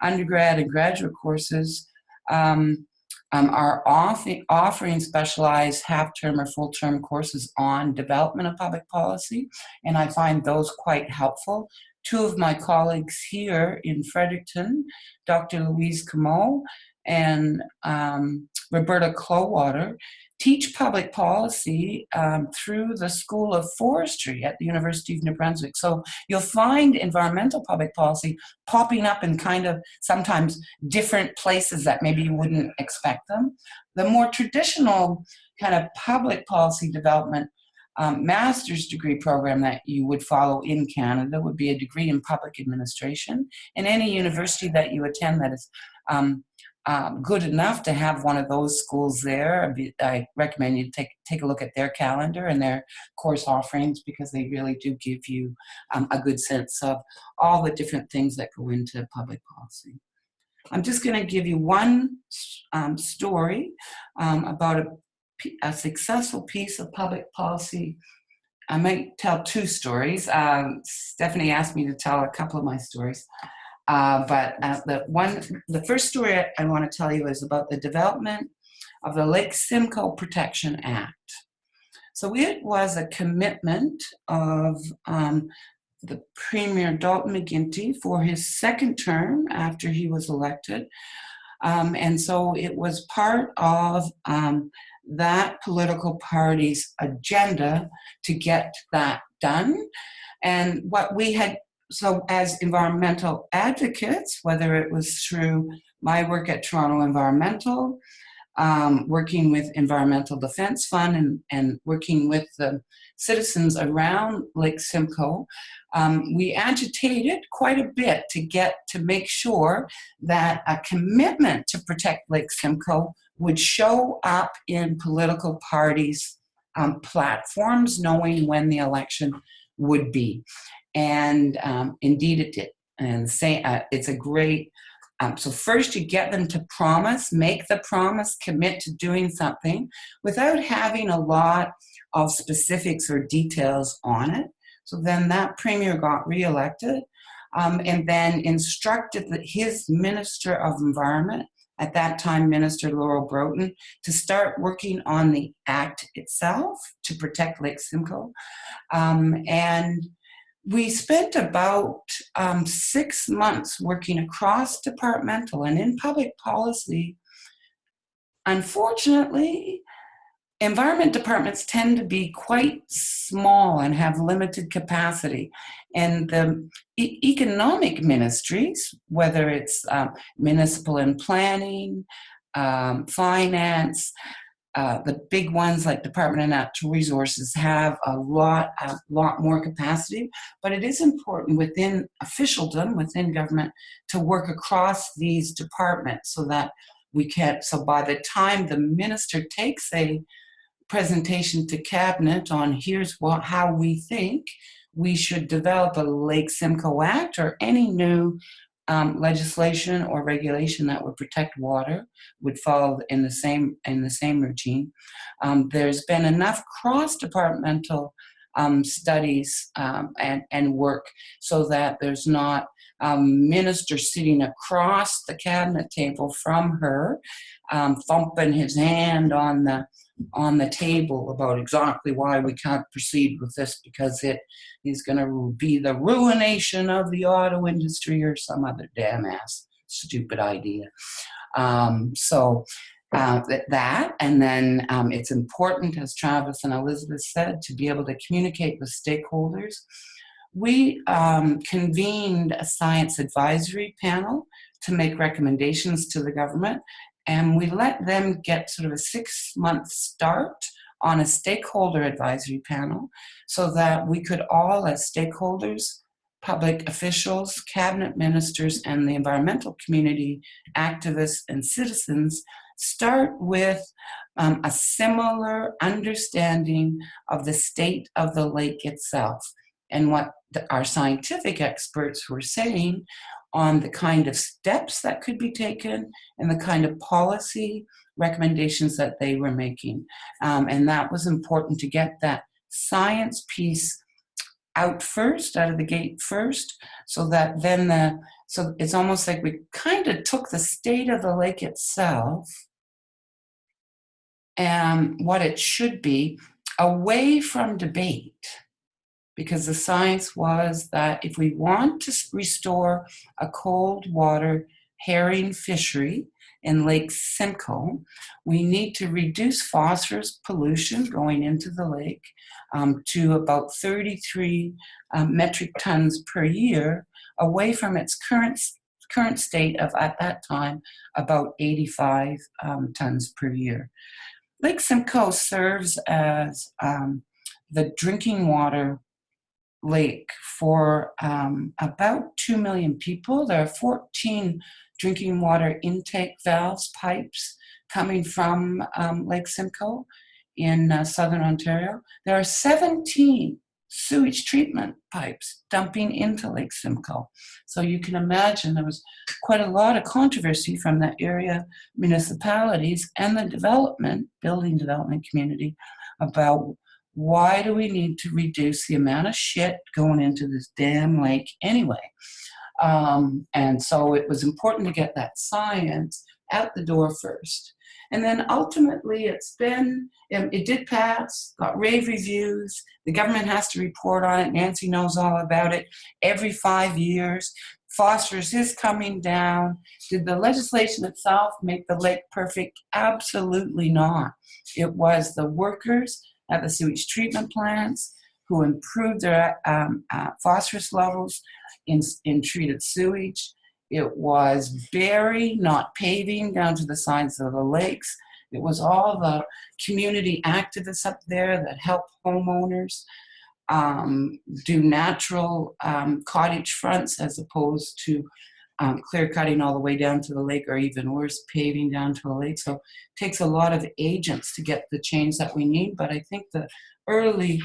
undergrad and graduate courses, are offering specialized half-term or full-term courses on development of public policy, and I find those quite helpful. Two of my colleagues here in Fredericton, Dr. Louise Comeau and Roberta Clowater, teach public policy through the School of Forestry at the University of New Brunswick. So you'll find environmental public policy popping up in kind of sometimes different places that maybe you wouldn't expect them. The more traditional kind of public policy development master's degree program that you would follow in Canada would be a degree in public administration. And any university that you attend that is good enough to have one of those schools there, I recommend you take a look at their calendar and their course offerings, because they really do give you a good sense of all the different things that go into public policy. I'm just going to give you one story about a successful piece of public policy. I might tell two stories. Stephanie asked me to tell a couple of my stories. But the first story I want to tell you is about the development of the Lake Simcoe Protection Act. So it was a commitment of the Premier Dalton McGuinty for his second term after he was elected. And so it was part of that political party's agenda to get that done. And what we had, so as environmental advocates, whether it was through my work at Toronto Environmental, working with Environmental Defence Fund and working with the citizens around Lake Simcoe, we agitated quite a bit to make sure that a commitment to protect Lake Simcoe would show up in political parties' platforms, knowing when the election would be. And indeed it did. And it's a great, so first you get them to promise, make the promise, commit to doing something without having a lot of specifics or details on it. So then that premier got reelected and then instructed his Minister of Environment, at that time Minister Laurel Broughton, to start working on the act itself to protect Lake Simcoe. And we spent about 6 months working across departmental and in public policy. Unfortunately, environment departments tend to be quite small and have limited capacity. And the economic ministries, whether it's municipal and planning, finance, the big ones like Department of Natural Resources have a lot more capacity, but it is important within officialdom, within government, to work across these departments so that we can, so by the time the minister takes a presentation to cabinet on here's how we think we should develop a Lake Simcoe Act or any new legislation or regulation that would protect water would fall in the same routine. There's been enough cross-departmental studies and work so that there's not a minister sitting across the cabinet table from her, thumping his hand on the table about exactly why we can't proceed with this because it is going to be the ruination of the auto industry or some other damn ass stupid idea. That, and then it's important, as Travis and Elizabeth said, to be able to communicate with stakeholders. We convened a science advisory panel to make recommendations to the government, and we let them get sort of a 6-month start on a stakeholder advisory panel so that we could all, as stakeholders, public officials, cabinet ministers, and the environmental community, activists, and citizens, start with a similar understanding of the state of the lake itself and what our scientific experts were saying on the kind of steps that could be taken and the kind of policy recommendations that they were making. And that was important to get that science piece out of the gate first, so that then so it's almost like we kind of took the state of the lake itself and what it should be away from debate, because the science was that if we want to restore a cold water herring fishery in Lake Simcoe, we need to reduce phosphorus pollution going into the lake to about 33 metric tons per year, away from its current state of, at that time, about 85 tons per year. Lake Simcoe serves as the drinking water lake for about 2 million people. There are 14 drinking water intake valves, pipes, coming from Lake Simcoe in southern Ontario. There are 17 sewage treatment pipes dumping into Lake Simcoe. So you can imagine there was quite a lot of controversy from the area municipalities and the building development community about why do we need to reduce the amount of shit going into this damn lake anyway. And so it was important to get that science out the door first. And then ultimately it did pass, got rave reviews. The government has to report on it. Nancy knows all about it. Every 5 years, phosphorus is coming down. Did the legislation itself make the lake perfect? Absolutely not. It was the workers at the sewage treatment plants who improved their phosphorus levels in treated sewage. It was bury, not paving, down to the sides of the lakes. It was all the community activists up there that help homeowners do natural cottage fronts as opposed to clear cutting all the way down to the lake, or even worse, paving down to the lake. So it takes a lot of agents to get the change that we need. But I think the early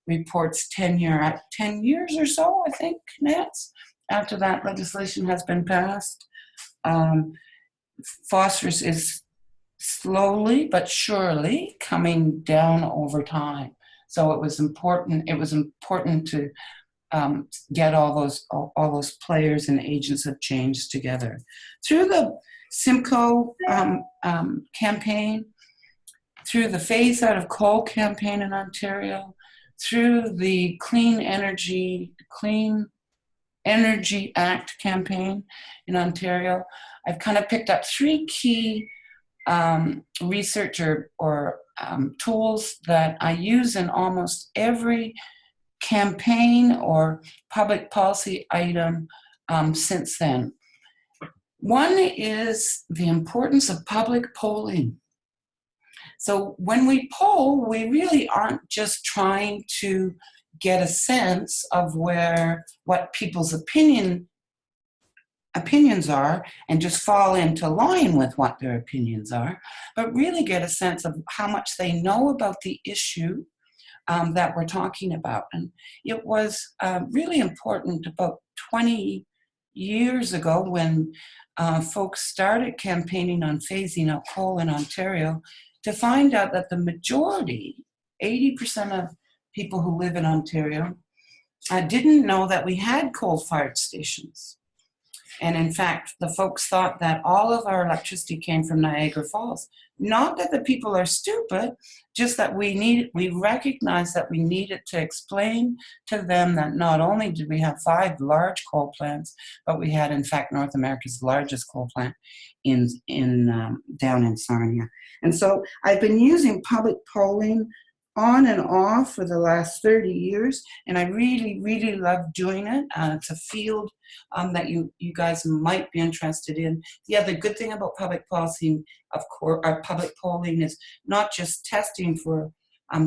reports 10 years or so, I think, Nance, after that legislation has been passed, phosphorus is slowly but surely coming down over time. So it was important to get all those players and agents of change together. Through the Simcoe campaign, through the phase out of coal campaign in Ontario, through the Clean Energy Act campaign in Ontario, I've kind of picked up 3 key research or tools that I use in almost every campaign or public policy item since then. One is the importance of public polling. So when we poll, we really aren't just trying to get a sense of what people's opinions are and just fall into line with what their opinions are, but really get a sense of how much they know about the issue that we're talking about. And it was really important about 20 years ago when folks started campaigning on phasing out coal in Ontario to find out that the majority, 80% of people who live in Ontario, didn't know that we had coal-fired stations. And in fact, the folks thought that all of our electricity came from Niagara Falls. Not that the people are stupid, just that we recognized that we needed to explain to them that not only did we have 5 large coal plants, but we had, in fact, North America's largest coal plant down in Sarnia. And so I've been using public polling on and off for the last 30 years, and I really, really love doing it. It's a field that you guys might be interested in. The other good thing about public policy, of course, our public polling is not just testing for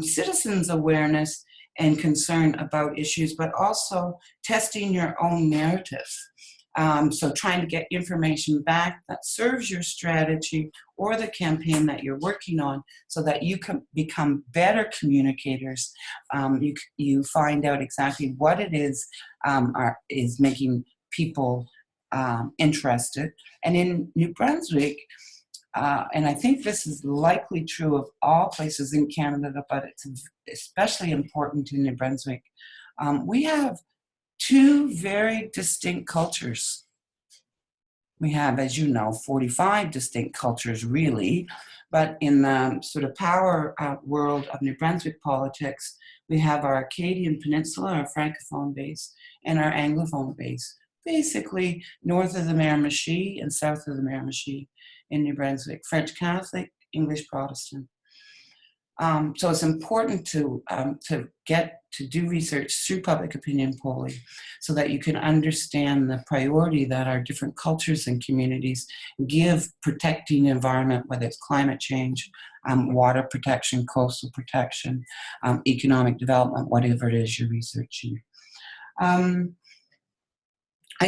citizens' awareness and concern about issues, but also testing your own narrative. So trying to get information back that serves your strategy or the campaign that you're working on so that you can become better communicators. You find out exactly what it is making people interested. And in New Brunswick, and I think this is likely true of all places in Canada, but it's especially important in New Brunswick, we have two very distinct cultures. We have, as you know, 45 distinct cultures, really. But in the sort of power world of New Brunswick politics, we have our Acadian Peninsula, our Francophone base, and our Anglophone base, basically north of the Miramichi and south of the Miramichi in New Brunswick, French Catholic, English Protestant. So it's important to do research through public opinion polling so that you can understand the priority that our different cultures and communities give protecting the environment, whether it's climate change, water protection, coastal protection, economic development, whatever it is you're researching. I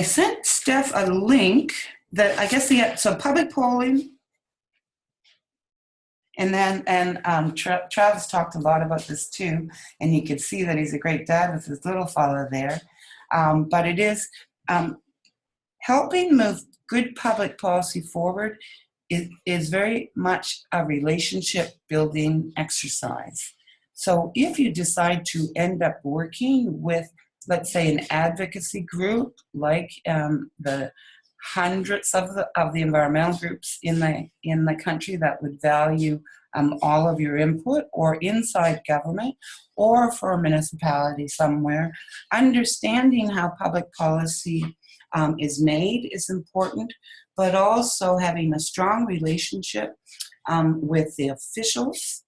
sent Steph a link that I guess so public polling. And then, Travis talked a lot about this too, and you could see that he's a great dad with his little fellow there. But it is helping move good public policy forward is very much a relationship building exercise. So if you decide to end up working with, let's say, an advocacy group like the hundreds of the environmental groups in the country that would value all of your input, or inside government, or for a municipality somewhere, understanding how public policy is made is important, but also having a strong relationship with the officials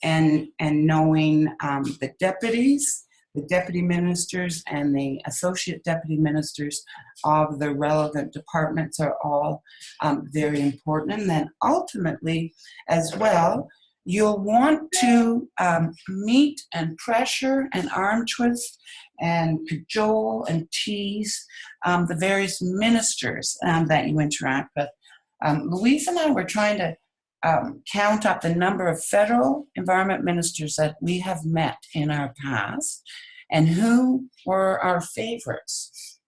and knowing the deputies, the deputy ministers and the associate deputy ministers of the relevant departments are all very important. And then ultimately, as well, you'll want to meet and pressure and arm twist and cajole and tease the various ministers that you interact with. Louise and I were trying to count up the number of federal environment ministers that we have met in our past and who were our favorites.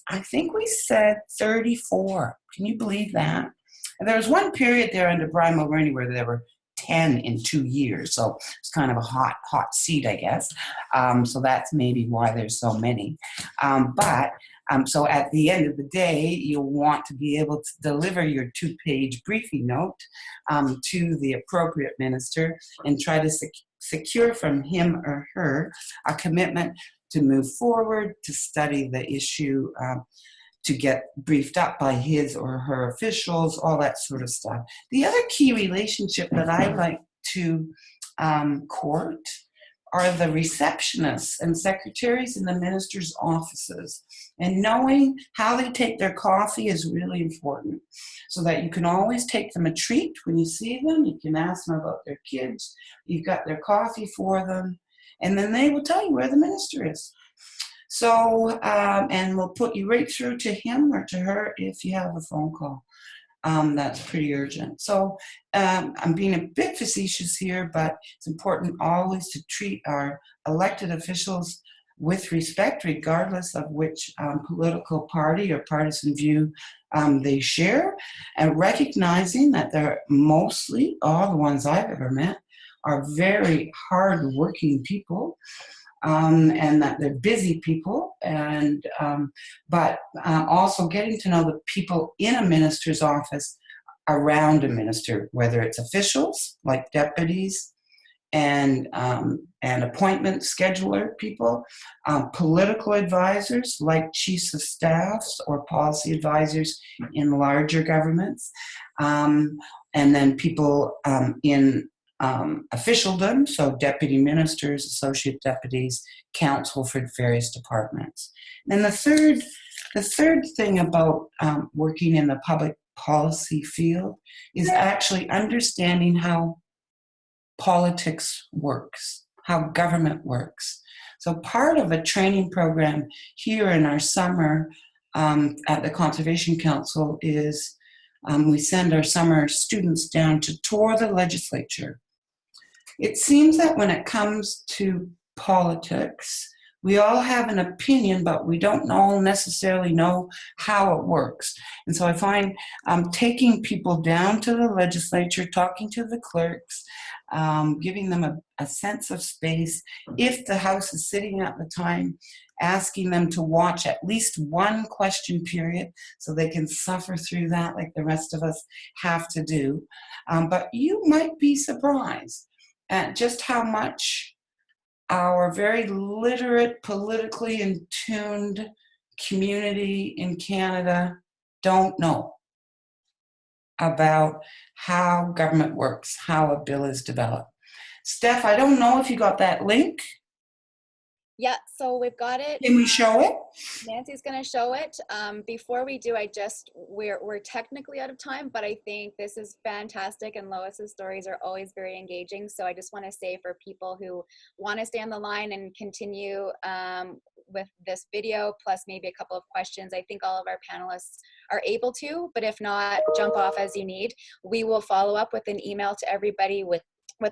I think we said 34. Can you believe that? And there was one period there under Brian Mulroney where there were 10 in 2 years. So it's kind of a hot seat, I guess. So that's maybe why there's so many. So at the end of the day, you'll want to be able to deliver your 2-page briefing note to the appropriate minister and try to secure from him or her a commitment to move forward, to study the issue, to get briefed up by his or her officials, all that sort of stuff. The other key relationship that I like to court are the receptionists and secretaries in the minister's offices. And knowing how they take their coffee is really important, so that you can always take them a treat when you see them. You can ask them about their kids. You've got their coffee for them. And then they will tell you where the minister is. So, and we'll put you right through to him or to her if you have a phone call. That's pretty urgent. So I'm being a bit facetious here, but it's important always to treat our elected officials with respect, regardless of which political party or partisan view they share, and recognizing that they're mostly, all the ones I've ever met, are very hard-working people. And that they're busy people, and but also getting to know the people in a minister's office around a minister, whether it's officials like deputies and appointment scheduler people, political advisors like chiefs of staffs or policy advisors in larger governments, and then people in officialdom, so deputy ministers, associate deputies, counsel for various departments. And the third thing about working in the public policy field is actually understanding how politics works, how government works. So part of a training program here in our summer at the Conservation Council is we send our summer students down to tour the legislature. It seems that when it comes to politics, we all have an opinion, but we don't all necessarily know how it works. And so I find taking people down to the legislature, talking to the clerks, giving them a sense of space, if the House is sitting at the time, asking them to watch at least one question period so they can suffer through that like the rest of us have to do. But you might be surprised at just how much our very literate, politically in tuned community in Canada don't know about how government works, how a bill is developed. Steph, I don't know if you got that link. Yeah, so we've got it. Can we show it? Nancy's going to show it. Before we do, we're technically out of time, but I think this is fantastic, and Lois's stories are always very engaging. So I just want to say, for people who want to stay on the line and continue with this video, plus maybe a couple of questions, I think all of our panelists are able to, but if not, jump off as you need. We will follow up with an email to everybody with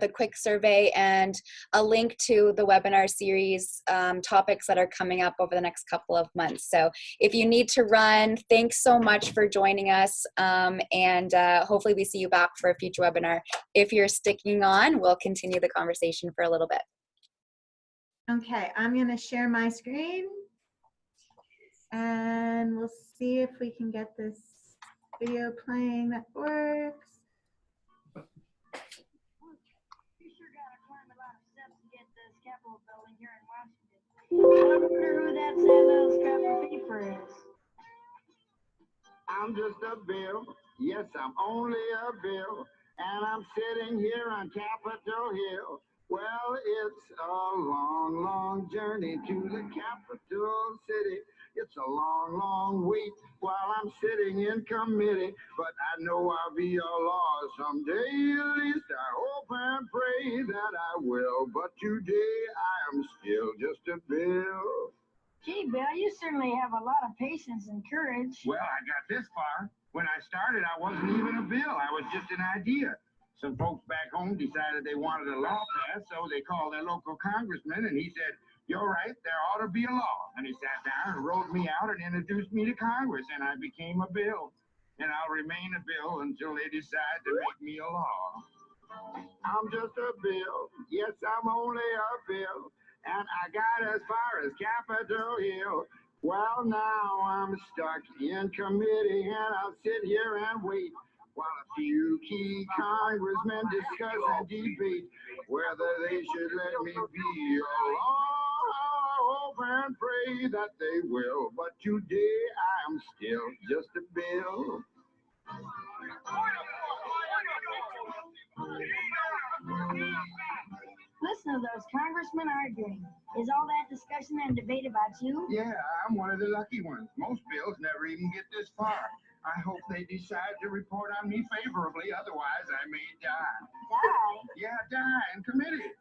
a quick survey and a link to the webinar series topics that are coming up over the next couple of months. So if you need to run, thanks so much for joining us, and hopefully we see you back for a future webinar. If you're sticking on, we'll continue the conversation for a little bit. Okay, I'm going to share my screen and we'll see if we can get this video playing that works. Capitol building here in Washington. I wonder who that sad little scrap of paper is. I'm just a bill. Yes, I'm only a bill. And I'm sitting here on Capitol Hill. Well, it's a long, long journey to the capital city. It's a long, long wait while I'm sitting in committee. But I know I'll be a law someday. At least I hope and pray that I will. But today I am still just a bill. Gee, Bill, you certainly have a lot of patience and courage. Well, I got this far. When I started, I wasn't even a bill. I was just an idea. Some folks back home decided they wanted a law passed, so they called their local congressman, and he said, "You're right, there ought to be a law." And he sat down and wrote me out and introduced me to Congress, and I became a bill. And I'll remain a bill until they decide to make me a law. I'm just a bill. Yes, I'm only a bill. And I got as far as Capitol Hill. Well, now I'm stuck in committee, and I'll sit here and wait while a few key congressmen discuss and debate whether they should let me be a law. I hope and pray that they will, but today I am still just a bill. Listen to those congressmen arguing. Is all that discussion and debate about you? Yeah, I'm one of the lucky ones. Most bills never even get this far. I hope they decide to report on me favorably, otherwise I may die. Die? Yeah, die in committee.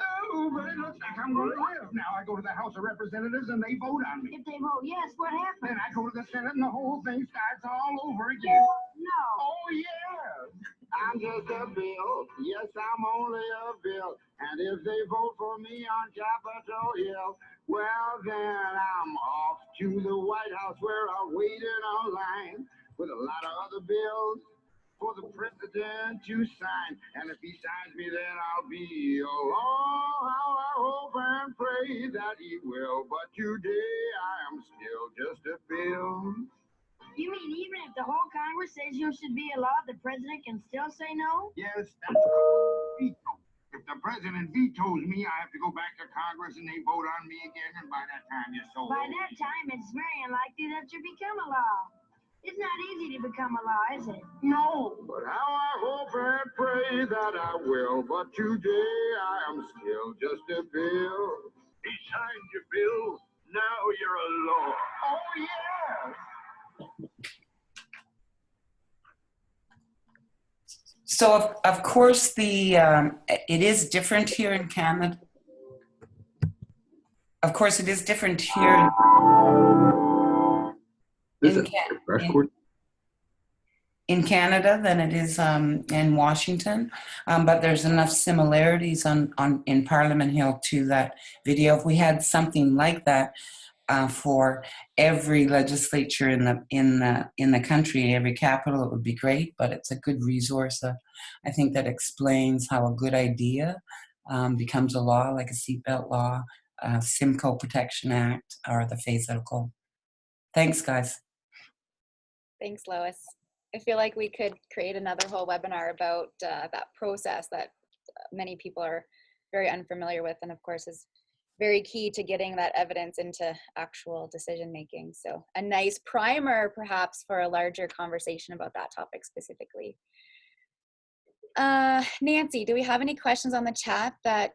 Oh, but it looks like I'm going to live. Now I go to the House of Representatives and they vote on me. If they vote yes, what happens? Then I go to the Senate and the whole thing starts all over again. No. Oh, yeah. I'm just a bill. Yes, I'm only a bill. And if they vote for me on Capitol Hill, well, then I'm off to the White House where I'll wait in a line with a lot of other bills for the president to sign. And if he signs me, then I'll be a law. How I hope and pray that he will. But today I am still just a bill. You mean even if the whole Congress says you should be a law, the president can still say no? Yes, that's a veto. If the president vetoes me, I have to go back to Congress and they vote on me again, and by that time you're so By old. that time, it's very unlikely that you become a law. It's not easy to become a law, is it? No, but how I hope and pray that I will. But today I am still just a bill. He signed your bill. Now you're a law. Oh, yeah. So of course it is different here in Canada. Of course it is different here. in Canada than it is in Washington, but there's enough similarities in Parliament Hill to that video. If we had something like that for every legislature in the country, every capital, it would be great. But it's a good resource. I think that explains how a good idea becomes a law, like a seatbelt law, Simcoe Protection Act, or the phase out goal. Thanks, guys. Thanks, Lois. I feel like we could create another whole webinar about that process that many people are very unfamiliar with, and of course is very key to getting that evidence into actual decision making. So a nice primer perhaps for a larger conversation about that topic specifically. Nancy, do we have any questions on the chat that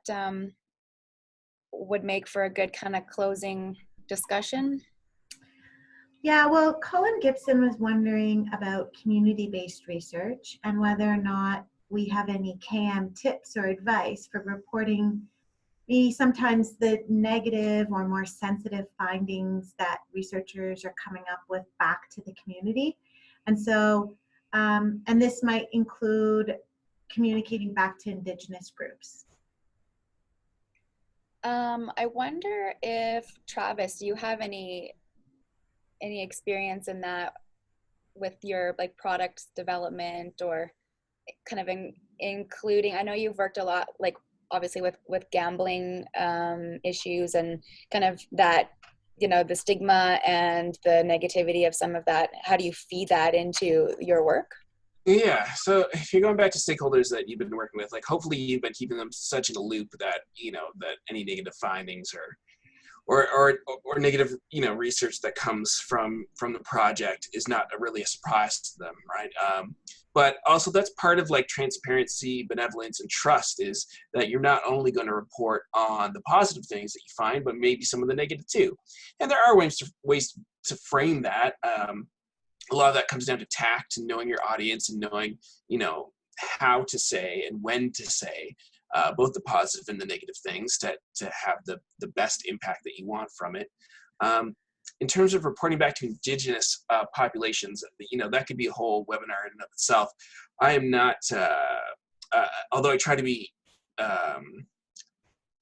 would make for a good kind of closing discussion? Yeah, well, Colin Gibson was wondering about community-based research and whether or not we have any KM tips or advice for reporting maybe sometimes the negative or more sensitive findings that researchers are coming up with back to the community. And so, and this might include communicating back to Indigenous groups. I wonder if, Travis, do you have any experience in that with your like product development, or kind of including, I know you've worked a lot, like obviously with gambling issues and kind of that, you know, the stigma and the negativity of some of that. How do you feed that into your work? Yeah, so if you're going back to stakeholders that you've been working with, like hopefully you've been keeping them such in a loop that, you know, that any negative findings or negative, you know, research that comes from the project is not really a surprise to them, right? But also that's part of like transparency, benevolence, and trust, is that you're not only going to report on the positive things that you find, but maybe some of the negative too. And there are ways to frame that. A lot of that comes down to tact and knowing your audience and knowing, you know, how to say and when to say both the positive and the negative things to have the best impact that you want from it. In terms of reporting back to Indigenous populations, you know, that could be a whole webinar in and of itself. I am not, although I try to be,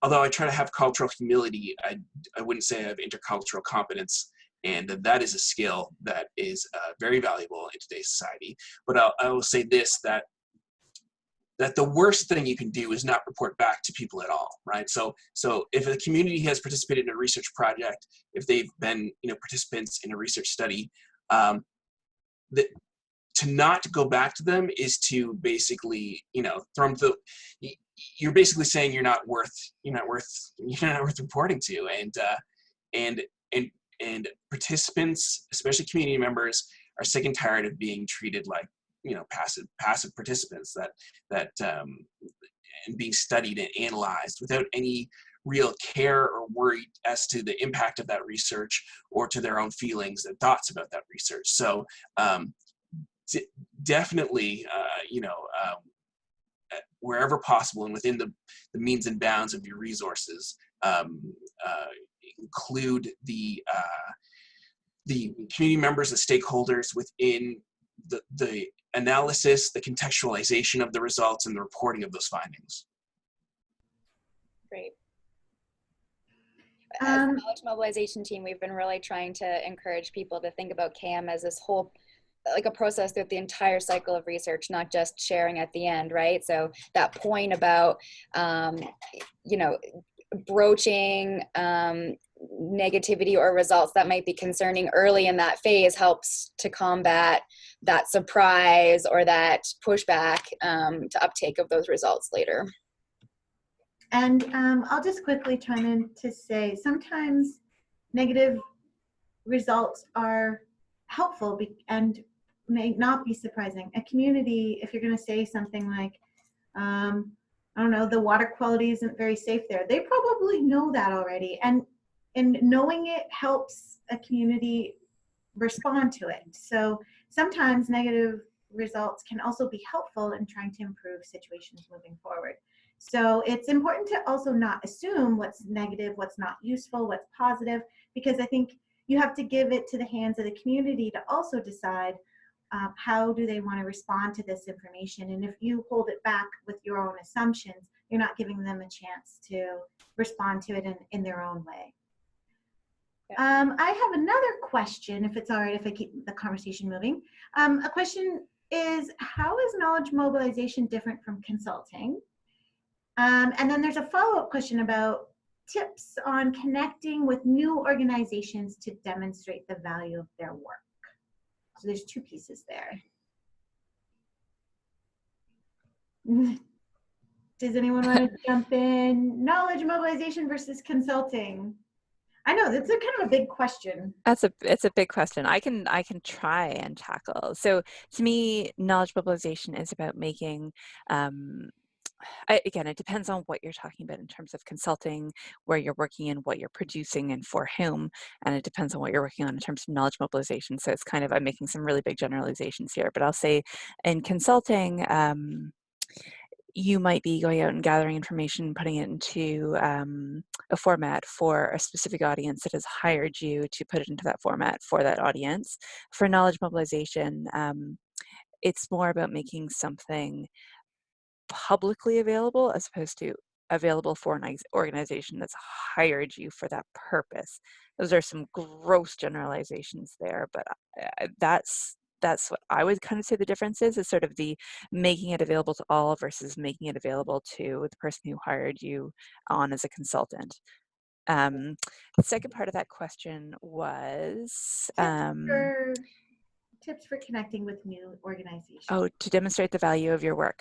although I try to have cultural humility, I wouldn't say I have intercultural competence. And that is a skill that is very valuable in today's society. But I will say this, that the worst thing you can do is not report back to people at all, right? So if a community has participated in a research project, if they've been, you know, participants in a research study, to not go back to them is to basically, you know, throw them to, you're basically saying you're not worth reporting to, and participants, especially community members, are sick and tired of being treated like, you know, passive participants that and being studied and analyzed without any real care or worry as to the impact of that research or to their own feelings and thoughts about that research. So definitely, you know, wherever possible and within the means and bounds of your resources, include the community members, the stakeholders within the analysis, the contextualization of the results, and the reporting of those findings. Great. As the knowledge mobilization team, we've been really trying to encourage people to think about KM as this whole, like a process through the entire cycle of research, not just sharing at the end, right? So that point about, you know, broaching negativity or results that might be concerning early in that phase helps to combat that surprise or that pushback to uptake of those results later. And I'll just quickly chime in to say sometimes negative results are helpful and may not be surprising. A community, if you're going to say something like, I don't know, the water quality isn't very safe there, they probably know that already. And knowing it helps a community respond to it. So sometimes negative results can also be helpful in trying to improve situations moving forward. So it's important to also not assume what's negative, what's not useful, what's positive, because I think you have to give it to the hands of the community to also decide how do they want to respond to this information. And if you hold it back with your own assumptions, you're not giving them a chance to respond to it in their own way. I have another question, if it's all right if I keep the conversation moving. A question is, how is knowledge mobilization different from consulting? And then there's a follow-up question about tips on connecting with new organizations to demonstrate the value of their work. So there's two pieces there. Does anyone want to jump in? Knowledge mobilization versus consulting. I know that's a kind of a big question. It's a big question. I can try and tackle. So to me, knowledge mobilization is about making again, it depends on what you're talking about in terms of consulting, where you're working and what you're producing and for whom, and it depends on what you're working on in terms of knowledge mobilization. So it's kind of, I'm making some really big generalizations here, but I'll say in consulting, you might be going out and gathering information, putting it into a format for a specific audience that has hired you to put it into that format for that audience. For knowledge mobilization, it's more about making something publicly available as opposed to available for an organization that's hired you for that purpose. Those are some gross generalizations there, but that's what I would kind of say the difference is sort of the making it available to all versus making it available to the person who hired you on as a consultant. The second part of that question was tips for connecting with new organizations. Oh, to demonstrate the value of your work.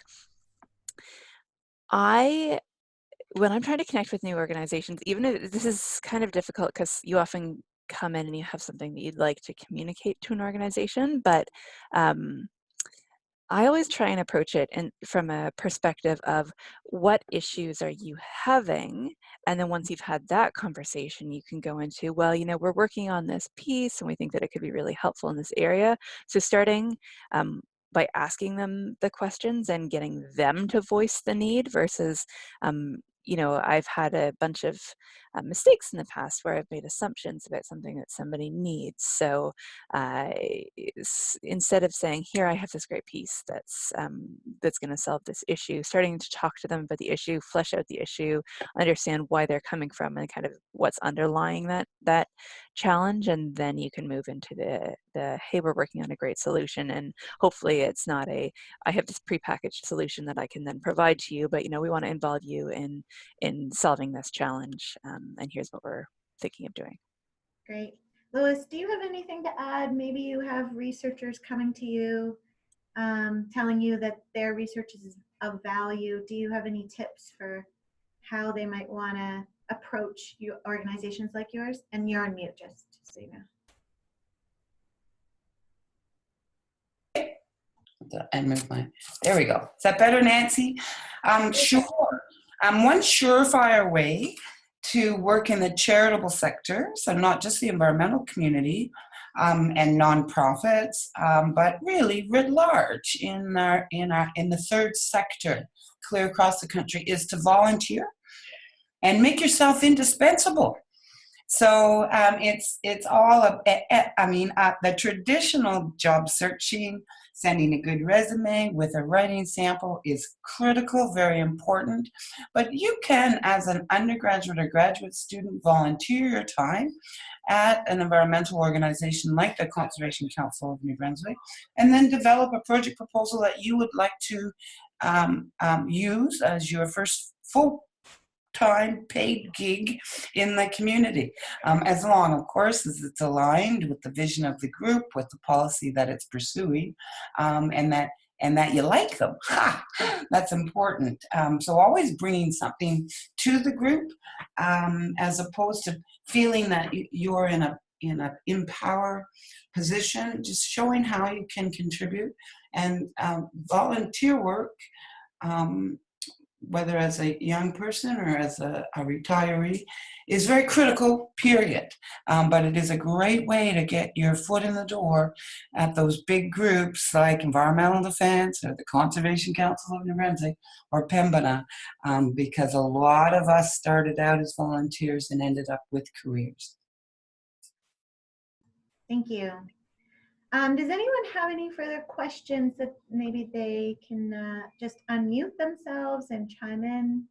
When I'm trying to connect with new organizations, even if this is kind of difficult because you often come in and you have something that you'd like to communicate to an organization, but I always try and approach it from a perspective of what issues are you having, and then once you've had that conversation, you can go into, well, you know, we're working on this piece and we think that it could be really helpful in this area. So starting by asking them the questions and getting them to voice the need versus, you know, I've had a bunch of mistakes in the past where I've made assumptions about something that somebody needs. So instead of saying, here, I have this great piece that's going to solve this issue, starting to talk to them about the issue, flesh out the issue, understand why they're coming from and kind of what's underlying that challenge. And then you can move into the hey, we're working on a great solution. And hopefully it's not I have this prepackaged solution that I can then provide to you, but, you know, we want to involve you in solving this challenge. And here's what we're thinking of doing. Great. Lois, do you have anything to add? Maybe you have researchers coming to you, telling you that their research is of value. Do you have any tips for how they might want to approach organizations like yours? And you're on mute, just so you know. And move my, there we go. Is that better, Nancy? Sure. One surefire way to work in the charitable sector, so not just the environmental community and nonprofits, but really writ large in the third sector, clear across the country, is to volunteer and make yourself indispensable. So it's all the traditional job searching, sending a good resume with a writing sample is critical, very important. But you can, as an undergraduate or graduate student, volunteer your time at an environmental organization like the Conservation Council of New Brunswick, and then develop a project proposal that you would like to use as your first full-time paid gig in the community, as long, of course, as it's aligned with the vision of the group, with the policy that it's pursuing, and that you like them. That's important. So always bringing something to the group, as opposed to feeling that you're in an empower position, just showing how you can contribute. And volunteer work, whether as a young person or as a retiree, is very critical, period. But it is a great way to get your foot in the door at those big groups like Environmental Defense or the Conservation Council of New Brunswick or Pembina, because a lot of us started out as volunteers and ended up with careers. Thank you. Does anyone have any further questions that maybe they can just unmute themselves and chime in?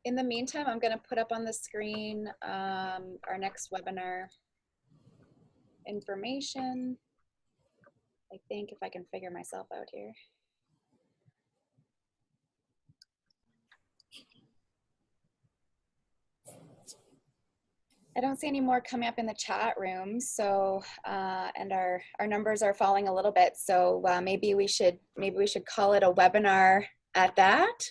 In the meantime, I'm going to put up on the screen our next webinar information. I think if I can figure myself out here. I don't see any more coming up in the chat room, so and our numbers are falling a little bit, so maybe we should call it a webinar at that.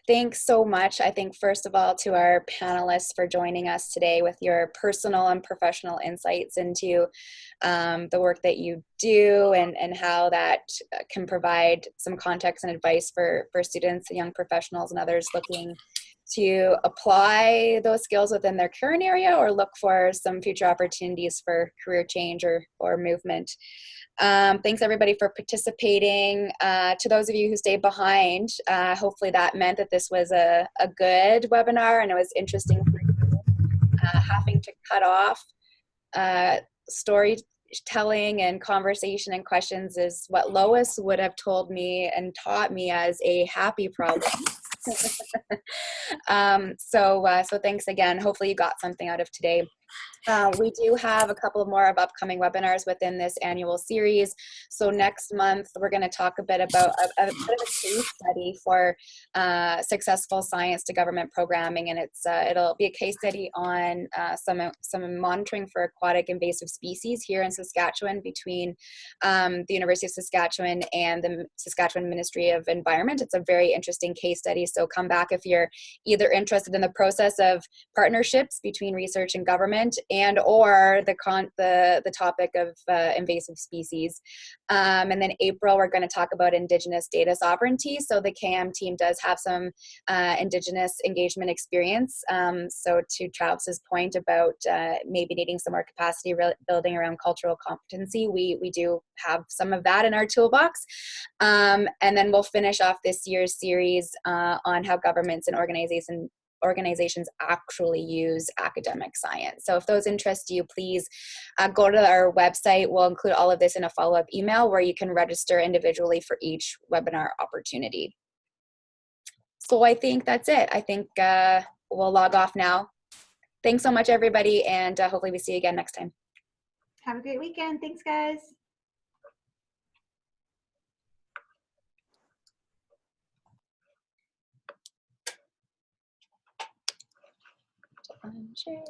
Thanks so much, I think, first of all, to our panelists for joining us today with your personal and professional insights into the work that you do and how that can provide some context and advice for students and young professionals and others looking to apply those skills within their current area or look for some future opportunities for career change or movement. Thanks everybody for participating. To those of you who stayed behind, hopefully that meant that this was a good webinar and it was interesting for you. Having to cut off storytelling and conversation and questions is what Lois would have told me and taught me as a happy problem. So thanks again. Hopefully you got something out of today. We do have a couple more of upcoming webinars within this annual series. So next month, we're going to talk a bit about a bit of a case study for successful science to government programming. And it'll be a case study on some monitoring for aquatic invasive species here in Saskatchewan between the University of Saskatchewan and the Saskatchewan Ministry of Environment. It's a very interesting case study. So come back if you're either interested in the process of partnerships between research and government and or the topic of invasive species. And then April, we're going to talk about Indigenous data sovereignty. So the KM team does have some Indigenous engagement experience. So to Travis's point about maybe needing some more capacity building around cultural competency, we do have some of that in our toolbox. And then we'll finish off this year's series on how governments and organizations actually use academic science. So if those interest you, please go to our website. We'll include all of this in a follow-up email where you can register individually for each webinar opportunity. So I think that's it. I think we'll log off now. Thanks so much, everybody, and hopefully we see you again next time. Have a great weekend. Thanks, guys. Unshare.